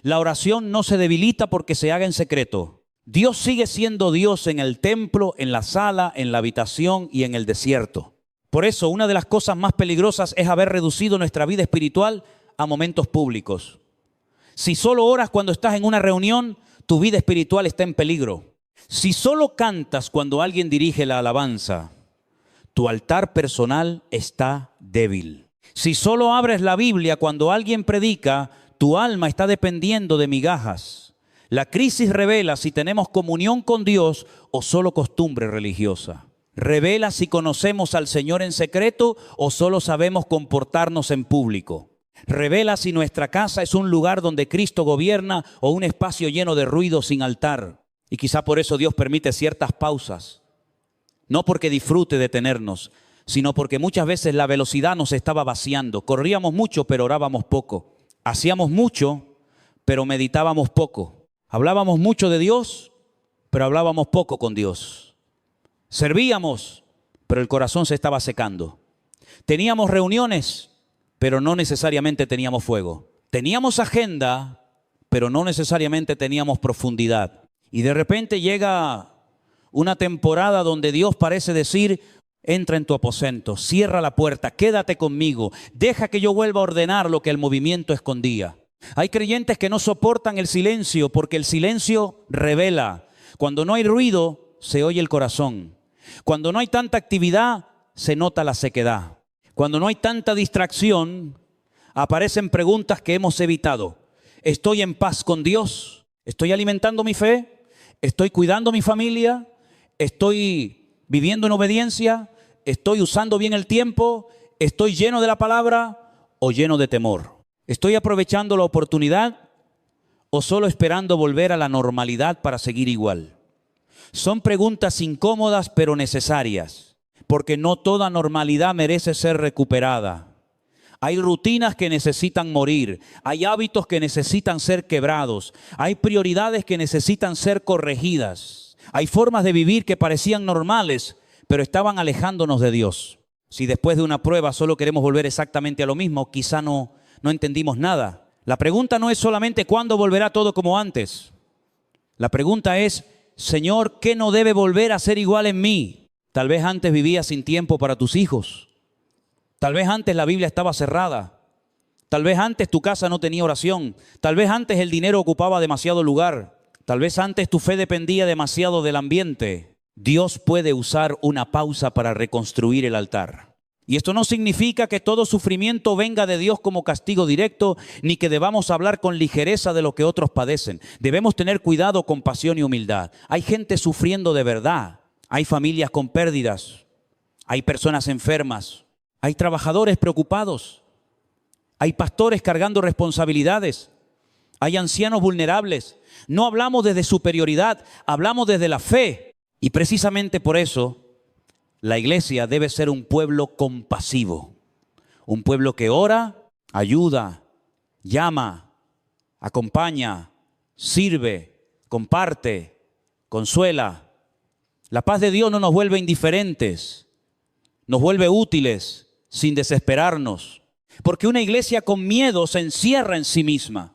La oración no se debilita porque se haga en secreto. Dios sigue siendo Dios en el templo, en la sala, en la habitación y en el desierto. Por eso, una de las cosas más peligrosas es haber reducido nuestra vida espiritual a momentos públicos. Si solo oras cuando estás en una reunión, tu vida espiritual está en peligro. Si solo cantas cuando alguien dirige la alabanza, tu altar personal está débil. Si solo abres la Biblia cuando alguien predica, tu alma está dependiendo de migajas. La crisis revela si tenemos comunión con Dios o solo costumbre religiosa. Revela si conocemos al Señor en secreto o solo sabemos comportarnos en público. Revela si nuestra casa es un lugar donde Cristo gobierna o un espacio lleno de ruido sin altar. Y quizá por eso Dios permite ciertas pausas. No porque disfrute de tenernos, sino porque muchas veces la velocidad nos estaba vaciando. Corríamos mucho, pero orábamos poco. Hacíamos mucho, pero meditábamos poco. Hablábamos mucho de Dios, pero hablábamos poco con Dios. Servíamos, pero el corazón se estaba secando. Teníamos reuniones, pero no necesariamente teníamos fuego. Teníamos agenda, pero no necesariamente teníamos profundidad. Y de repente llega una temporada donde Dios parece decir: entra en tu aposento, cierra la puerta, quédate conmigo, deja que yo vuelva a ordenar lo que el movimiento escondía. Hay creyentes que no soportan el silencio porque el silencio revela. Cuando no hay ruido, se oye el corazón. Cuando no hay tanta actividad, se nota la sequedad. Cuando no hay tanta distracción, aparecen preguntas que hemos evitado. ¿Estoy en paz con Dios? ¿Estoy alimentando mi fe? ¿Estoy cuidando mi familia? ¿Estoy viviendo en obediencia? ¿Estoy usando bien el tiempo? ¿Estoy lleno de la palabra o lleno de temor? ¿Estoy aprovechando la oportunidad o solo esperando volver a la normalidad para seguir igual? Son preguntas incómodas pero necesarias, porque no toda normalidad merece ser recuperada. Hay rutinas que necesitan morir, hay hábitos que necesitan ser quebrados, hay prioridades que necesitan ser corregidas. Hay formas de vivir que parecían normales, pero estaban alejándonos de Dios. Si después de una prueba solo queremos volver exactamente a lo mismo, quizá no entendimos nada. La pregunta no es solamente ¿cuándo volverá todo como antes? La pregunta es: Señor, ¿qué no debe volver a ser igual en mí? Tal vez antes vivías sin tiempo para tus hijos. Tal vez antes la Biblia estaba cerrada. Tal vez antes tu casa no tenía oración. Tal vez antes el dinero ocupaba demasiado lugar. Tal vez antes tu fe dependía demasiado del ambiente. Dios puede usar una pausa para reconstruir el altar. Y esto no significa que todo sufrimiento venga de Dios como castigo directo, ni que debamos hablar con ligereza de lo que otros padecen. Debemos tener cuidado, compasión y humildad. Hay gente sufriendo de verdad. Hay familias con pérdidas. Hay personas enfermas. Hay trabajadores preocupados. Hay pastores cargando responsabilidades. Hay ancianos vulnerables. No hablamos desde superioridad, hablamos desde la fe. Y precisamente por eso, la iglesia debe ser un pueblo compasivo, un pueblo que ora, ayuda, llama, acompaña, sirve, comparte, consuela. La paz de Dios no nos vuelve indiferentes, nos vuelve útiles sin desesperarnos. Porque una iglesia con miedo se encierra en sí misma.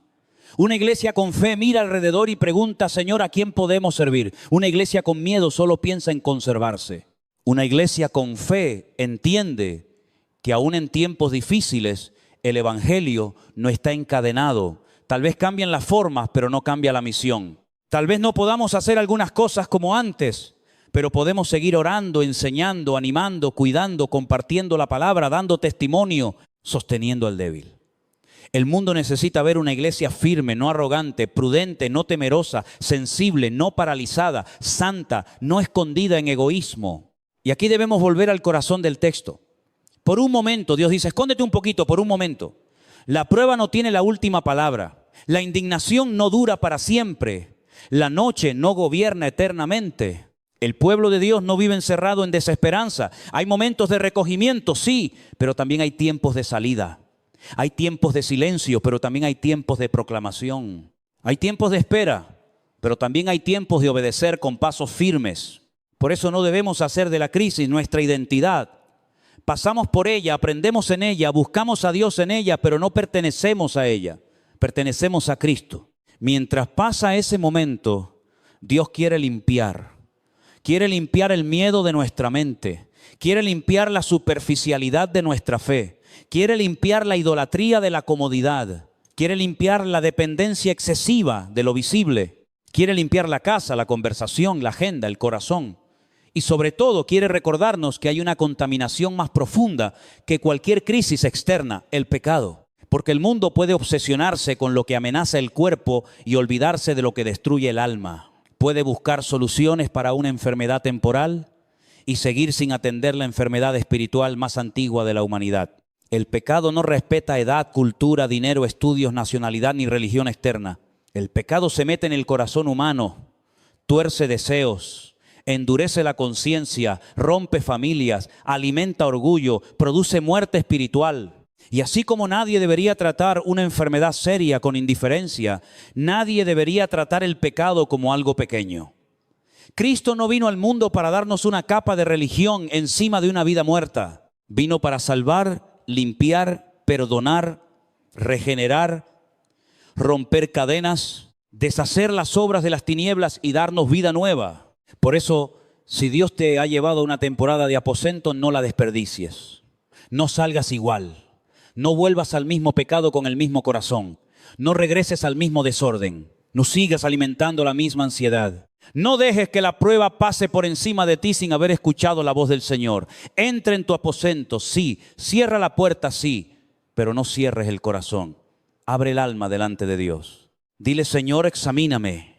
Una iglesia con fe mira alrededor y pregunta: Señor, ¿a quién podemos servir? Una iglesia con miedo solo piensa en conservarse. Una iglesia con fe entiende que aún en tiempos difíciles el evangelio no está encadenado. Tal vez cambien las formas, pero no cambia la misión. Tal vez no podamos hacer algunas cosas como antes, pero podemos seguir orando, enseñando, animando, cuidando, compartiendo la palabra, dando testimonio, sosteniendo al débil. El mundo necesita ver una iglesia firme, no arrogante, prudente, no temerosa, sensible, no paralizada, santa, no escondida en egoísmo. Y aquí debemos volver al corazón del texto. Por un momento, Dios dice: escóndete un poquito, por un momento. La prueba no tiene la última palabra. La indignación no dura para siempre. La noche no gobierna eternamente. El pueblo de Dios no vive encerrado en desesperanza. Hay momentos de recogimiento, sí, pero también hay tiempos de salida. Hay tiempos de silencio, pero también hay tiempos de proclamación. Hay tiempos de espera, pero también hay tiempos de obedecer con pasos firmes. Por eso no debemos hacer de la crisis nuestra identidad. Pasamos por ella, aprendemos en ella, buscamos a Dios en ella, pero no pertenecemos a ella. Pertenecemos a Cristo. Mientras pasa ese momento, Dios quiere limpiar el miedo de nuestra mente, quiere limpiar la superficialidad de nuestra fe, quiere limpiar la idolatría de la comodidad, quiere limpiar la dependencia excesiva de lo visible, quiere limpiar la casa, la conversación, la agenda, el corazón. Y sobre todo quiere recordarnos que hay una contaminación más profunda que cualquier crisis externa, el pecado. Porque el mundo puede obsesionarse con lo que amenaza el cuerpo y olvidarse de lo que destruye el alma. Puede buscar soluciones para una enfermedad temporal y seguir sin atender la enfermedad espiritual más antigua de la humanidad. El pecado no respeta edad, cultura, dinero, estudios, nacionalidad ni religión externa. El pecado se mete en el corazón humano, tuerce deseos, endurece la conciencia, rompe familias, alimenta orgullo, produce muerte espiritual. Y así como nadie debería tratar una enfermedad seria con indiferencia, nadie debería tratar el pecado como algo pequeño. Cristo no vino al mundo para darnos una capa de religión encima de una vida muerta. Vino para salvar, limpiar, perdonar, regenerar, romper cadenas, deshacer las obras de las tinieblas y darnos vida nueva. Por eso, si Dios te ha llevado a una temporada de aposento, no la desperdicies. No salgas igual. No vuelvas al mismo pecado con el mismo corazón. No regreses al mismo desorden. No sigas alimentando la misma ansiedad. No dejes que la prueba pase por encima de ti sin haber escuchado la voz del Señor. Entra en tu aposento, sí. Cierra la puerta, sí. Pero no cierres el corazón. Abre el alma delante de Dios. Dile, Señor, examíname.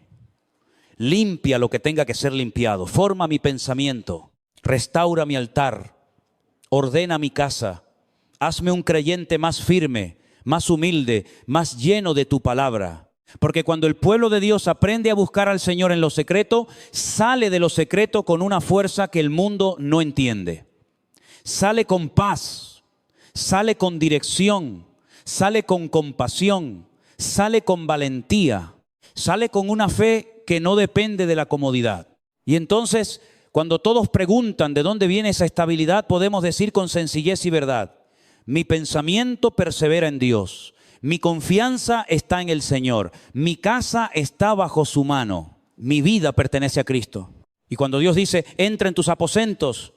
Limpia lo que tenga que ser limpiado. Forma mi pensamiento. Restaura mi altar. Ordena mi casa. Hazme un creyente más firme, más humilde, más lleno de tu palabra. Porque cuando el pueblo de Dios aprende a buscar al Señor en lo secreto, sale de lo secreto con una fuerza que el mundo no entiende. Sale con paz, sale con dirección, sale con compasión, sale con valentía, sale con una fe que no depende de la comodidad. Y entonces, cuando todos preguntan de dónde viene esa estabilidad, podemos decir con sencillez y verdad: mi pensamiento persevera en Dios. Mi confianza está en el Señor. Mi casa está bajo su mano. Mi vida pertenece a Cristo. Y cuando Dios dice, entra en tus aposentos,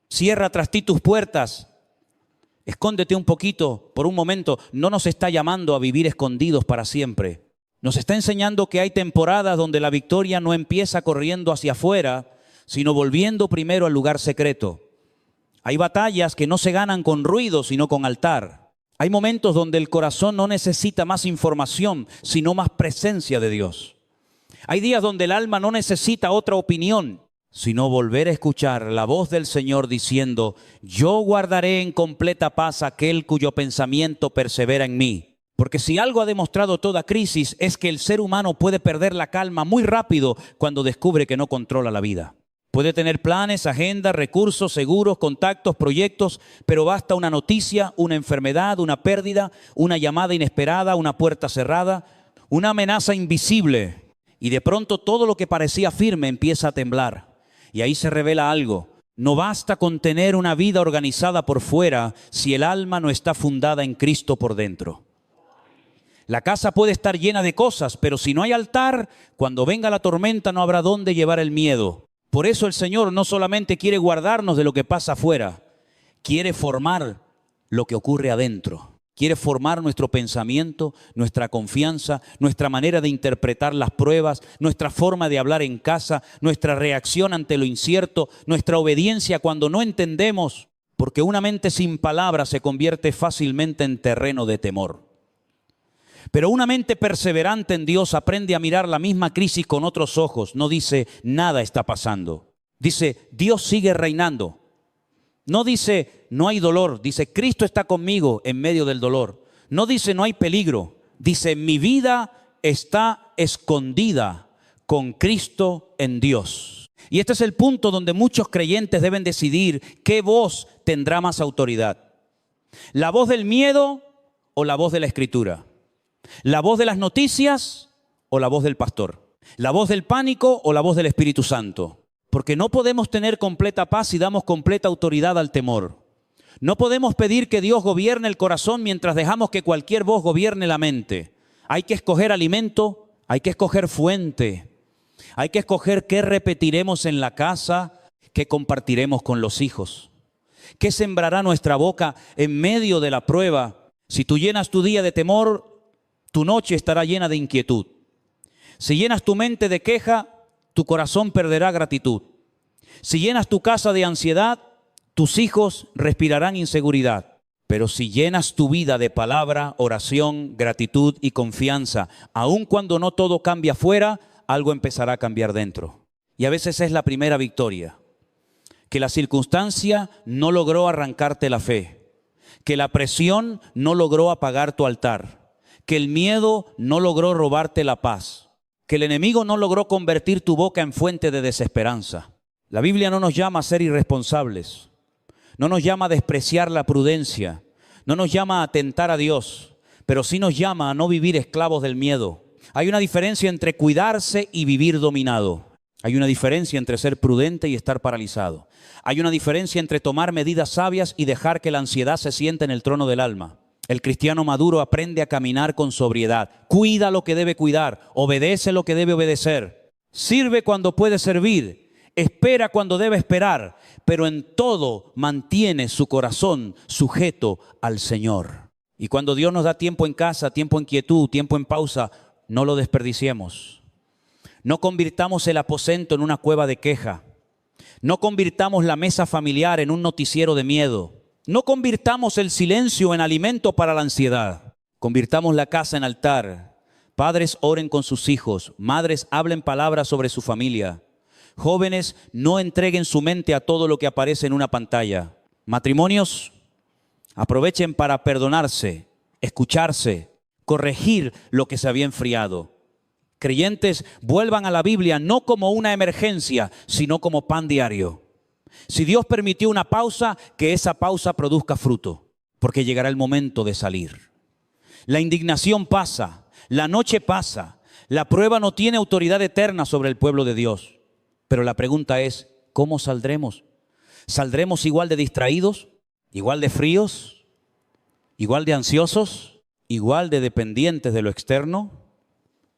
cierra tras ti tus puertas, escóndete un poquito por un momento, no nos está llamando a vivir escondidos para siempre. Nos está enseñando que hay temporadas donde la victoria no empieza corriendo hacia afuera, sino volviendo primero al lugar secreto. Hay batallas que no se ganan con ruido, sino con altar. Hay momentos donde el corazón no necesita más información, sino más presencia de Dios. Hay días donde el alma no necesita otra opinión, sino volver a escuchar la voz del Señor diciendo, yo guardaré en completa paz aquel cuyo pensamiento persevera en mí. Porque si algo ha demostrado toda crisis es que el ser humano puede perder la calma muy rápido cuando descubre que no controla la vida. Puede tener planes, agenda, recursos, seguros, contactos, proyectos, pero basta una noticia, una enfermedad, una pérdida, una llamada inesperada, una puerta cerrada, una amenaza invisible. Y de pronto todo lo que parecía firme empieza a temblar. Y ahí se revela algo. No basta con tener una vida organizada por fuera si el alma no está fundada en Cristo por dentro. La casa puede estar llena de cosas, pero si no hay altar, cuando venga la tormenta no habrá dónde llevar el miedo. Por eso el Señor no solamente quiere guardarnos de lo que pasa afuera, quiere formar lo que ocurre adentro. Quiere formar nuestro pensamiento, nuestra confianza, nuestra manera de interpretar las pruebas, nuestra forma de hablar en casa, nuestra reacción ante lo incierto, nuestra obediencia cuando no entendemos, porque una mente sin palabras se convierte fácilmente en terreno de temor. Pero una mente perseverante en Dios aprende a mirar la misma crisis con otros ojos. No dice, nada está pasando. Dice, Dios sigue reinando. No dice, no hay dolor. Dice, Cristo está conmigo en medio del dolor. No dice, no hay peligro. Dice, mi vida está escondida con Cristo en Dios. Y este es el punto donde muchos creyentes deben decidir qué voz tendrá más autoridad. ¿La voz del miedo o la voz de la Escritura? ¿La voz de las noticias o la voz del pastor? ¿La voz del pánico o la voz del Espíritu Santo? Porque no podemos tener completa paz si damos completa autoridad al temor. No podemos pedir que Dios gobierne el corazón mientras dejamos que cualquier voz gobierne la mente. Hay que escoger alimento, hay que escoger fuente. Hay que escoger qué repetiremos en la casa, qué compartiremos con los hijos. ¿Qué sembrará nuestra boca en medio de la prueba? Si tú llenas tu día de temor, tu noche estará llena de inquietud. Si llenas tu mente de queja, tu corazón perderá gratitud. Si llenas tu casa de ansiedad, tus hijos respirarán inseguridad. Pero si llenas tu vida de palabra, oración, gratitud y confianza, aun cuando no todo cambia afuera, algo empezará a cambiar dentro. Y a veces es la primera victoria. Que la circunstancia no logró arrancarte la fe. Que la presión no logró apagar tu altar. Que el miedo no logró robarte la paz. Que el enemigo no logró convertir tu boca en fuente de desesperanza. La Biblia no nos llama a ser irresponsables. No nos llama a despreciar la prudencia. No nos llama a atentar a Dios. Pero sí nos llama a no vivir esclavos del miedo. Hay una diferencia entre cuidarse y vivir dominado. Hay una diferencia entre ser prudente y estar paralizado. Hay una diferencia entre tomar medidas sabias y dejar que la ansiedad se siente en el trono del alma. El cristiano maduro aprende a caminar con sobriedad. Cuida lo que debe cuidar. Obedece lo que debe obedecer. Sirve cuando puede servir. Espera cuando debe esperar. Pero en todo mantiene su corazón sujeto al Señor. Y cuando Dios nos da tiempo en casa, tiempo en quietud, tiempo en pausa, no lo desperdiciemos. No convirtamos el aposento en una cueva de queja. No convirtamos la mesa familiar en un noticiero de miedo. No convirtamos el silencio en alimento para la ansiedad. Convirtamos la casa en altar. Padres, oren con sus hijos. Madres, hablen palabras sobre su familia. Jóvenes, no entreguen su mente a todo lo que aparece en una pantalla. Matrimonios, aprovechen para perdonarse, escucharse, corregir lo que se había enfriado. Creyentes, vuelvan a la Biblia no como una emergencia, sino como pan diario. Si Dios permitió una pausa, que esa pausa produzca fruto, porque llegará el momento de salir. La indignación pasa, la noche pasa, la prueba no tiene autoridad eterna sobre el pueblo de Dios. Pero la pregunta es, ¿cómo saldremos? ¿Saldremos igual de distraídos? ¿Igual de fríos? ¿Igual de ansiosos? ¿Igual de dependientes de lo externo?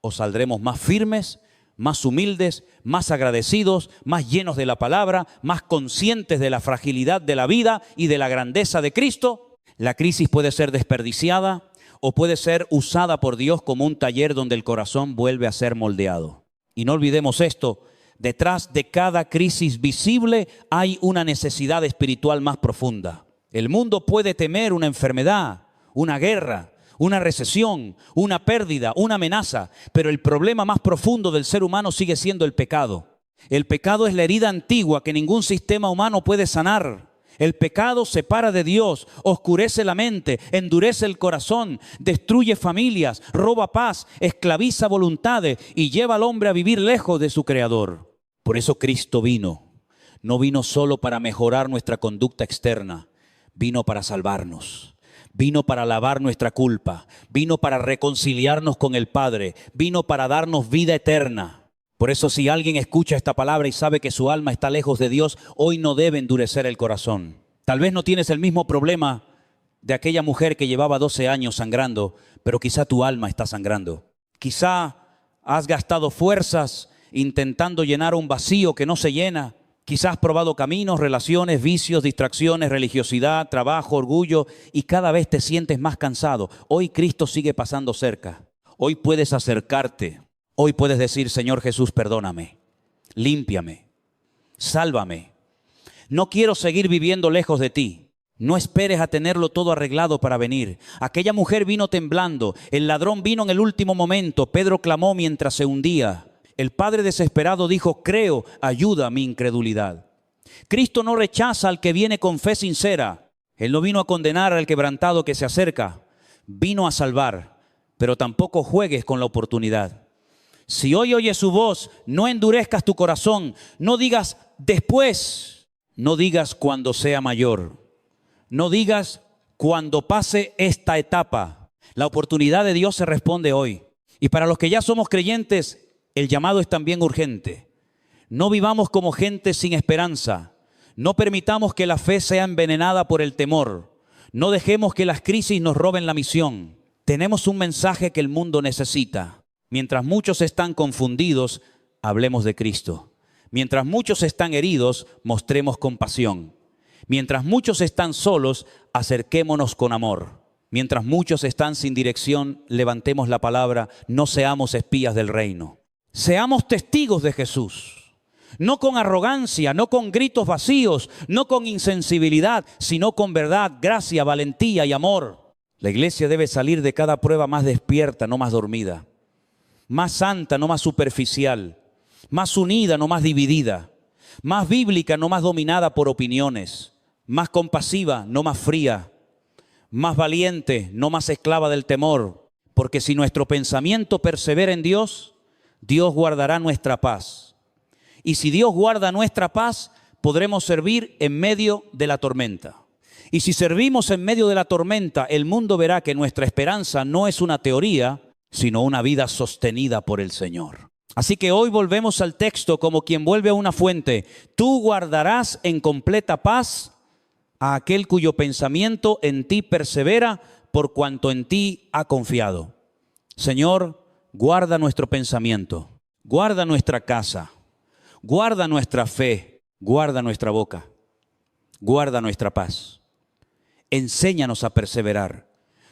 ¿O saldremos más firmes, más humildes, más agradecidos, más llenos de la palabra, más conscientes de la fragilidad de la vida y de la grandeza de Cristo? La crisis puede ser desperdiciada o puede ser usada por Dios como un taller donde el corazón vuelve a ser moldeado. Y no olvidemos esto, detrás de cada crisis visible hay una necesidad espiritual más profunda. El mundo puede temer una enfermedad, una guerra, una recesión, una pérdida, una amenaza, pero el problema más profundo del ser humano sigue siendo el pecado. El pecado es la herida antigua que ningún sistema humano puede sanar. El pecado separa de Dios, oscurece la mente, endurece el corazón, destruye familias, roba paz, esclaviza voluntades y lleva al hombre a vivir lejos de su Creador. Por eso Cristo vino. No vino solo para mejorar nuestra conducta externa, vino para salvarnos. Vino para lavar nuestra culpa, vino para reconciliarnos con el Padre, vino para darnos vida eterna. Por eso si alguien escucha esta palabra y sabe que su alma está lejos de Dios, hoy no debe endurecer el corazón. Tal vez no tienes el mismo problema de aquella mujer que llevaba 12 años sangrando, pero quizá tu alma está sangrando. Quizá has gastado fuerzas intentando llenar un vacío que no se llena. Quizás has probado caminos, relaciones, vicios, distracciones, religiosidad, trabajo, orgullo y cada vez te sientes más cansado. Hoy Cristo sigue pasando cerca. Hoy puedes acercarte. Hoy puedes decir, Señor Jesús, perdóname, límpiame, sálvame. No quiero seguir viviendo lejos de ti. No esperes a tenerlo todo arreglado para venir. Aquella mujer vino temblando. El ladrón vino en el último momento. Pedro clamó mientras se hundía. El padre desesperado dijo, creo, ayuda a mi incredulidad. Cristo no rechaza al que viene con fe sincera. Él no vino a condenar al quebrantado que se acerca. Vino a salvar, pero tampoco juegues con la oportunidad. Si hoy oyes su voz, no endurezcas tu corazón. No digas después. No digas cuando sea mayor. No digas cuando pase esta etapa. La oportunidad de Dios se responde hoy. Y para los que ya somos creyentes, el llamado es también urgente. No vivamos como gente sin esperanza. No permitamos que la fe sea envenenada por el temor. No dejemos que las crisis nos roben la misión. Tenemos un mensaje que el mundo necesita. Mientras muchos están confundidos, hablemos de Cristo. Mientras muchos están heridos, mostremos compasión. Mientras muchos están solos, acerquémonos con amor. Mientras muchos están sin dirección, levantemos la palabra, no seamos espías del reino. Seamos testigos de Jesús, no con arrogancia, no con gritos vacíos, no con insensibilidad, sino con verdad, gracia, valentía y amor. La iglesia debe salir de cada prueba más despierta, no más dormida, más santa, no más superficial, más unida, no más dividida, más bíblica, no más dominada por opiniones, más compasiva, no más fría, más valiente, no más esclava del temor, porque si nuestro pensamiento persevera en Dios, Dios guardará nuestra paz. Y si Dios guarda nuestra paz, podremos servir en medio de la tormenta. Y si servimos en medio de la tormenta, el mundo verá que nuestra esperanza no es una teoría, sino una vida sostenida por el Señor. Así que hoy volvemos al texto como quien vuelve a una fuente. Tú guardarás en completa paz a aquel cuyo pensamiento en ti persevera, por cuanto en ti ha confiado. Señor, guarda nuestro pensamiento, guarda nuestra casa, guarda nuestra fe, guarda nuestra boca, guarda nuestra paz. Enséñanos a perseverar.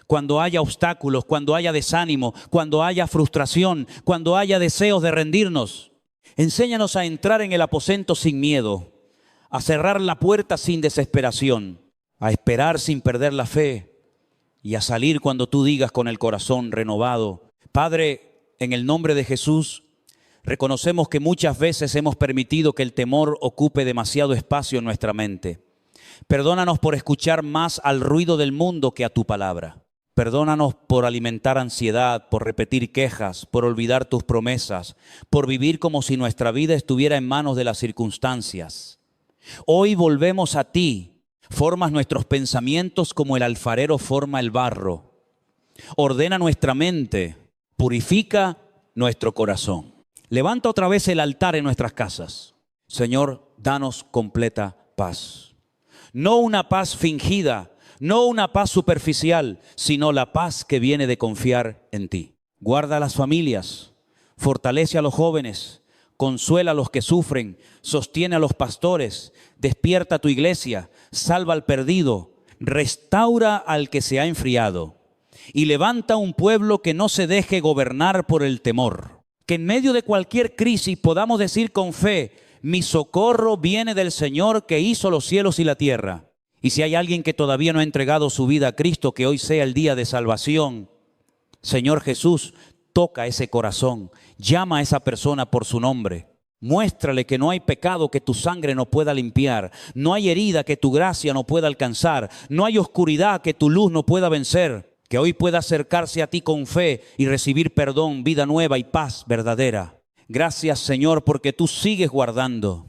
Cuando haya obstáculos, cuando haya desánimo, cuando haya frustración, cuando haya deseos de rendirnos, enséñanos a entrar en el aposento sin miedo, a cerrar la puerta sin desesperación, a esperar sin perder la fe y a salir cuando tú digas con el corazón renovado. Padre, en el nombre de Jesús, reconocemos que muchas veces hemos permitido que el temor ocupe demasiado espacio en nuestra mente. Perdónanos por escuchar más al ruido del mundo que a tu palabra. Perdónanos por alimentar ansiedad, por repetir quejas, por olvidar tus promesas, por vivir como si nuestra vida estuviera en manos de las circunstancias. Hoy volvemos a ti. Formas nuestros pensamientos como el alfarero forma el barro. Ordena nuestra mente, purifica nuestro corazón. Levanta otra vez el altar en nuestras casas. Señor, danos completa paz. No una paz fingida, no una paz superficial, sino la paz que viene de confiar en ti. Guarda a las familias, fortalece a los jóvenes, consuela a los que sufren, sostiene a los pastores, despierta a tu iglesia, salva al perdido, restaura al que se ha enfriado y levanta un pueblo que no se deje gobernar por el temor. Que en medio de cualquier crisis podamos decir con fe, mi socorro viene del Señor que hizo los cielos y la tierra. Y si hay alguien que todavía no ha entregado su vida a Cristo, que hoy sea el día de salvación. Señor Jesús, toca ese corazón, llama a esa persona por su nombre. Muéstrale que no hay pecado que tu sangre no pueda limpiar, no hay herida que tu gracia no pueda alcanzar, no hay oscuridad que tu luz no pueda vencer. Que hoy pueda acercarse a ti con fe y recibir perdón, vida nueva y paz verdadera. Gracias, Señor, porque tú sigues guardando.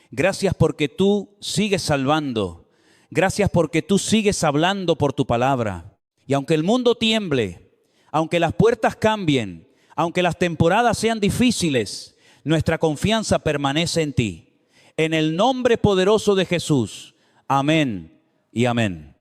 Gracias porque tú sigues salvando. Gracias porque tú sigues hablando por tu palabra. Y aunque el mundo tiemble, aunque las puertas cambien, aunque las temporadas sean difíciles, nuestra confianza permanece en ti. En el nombre poderoso de Jesús. Amén y amén.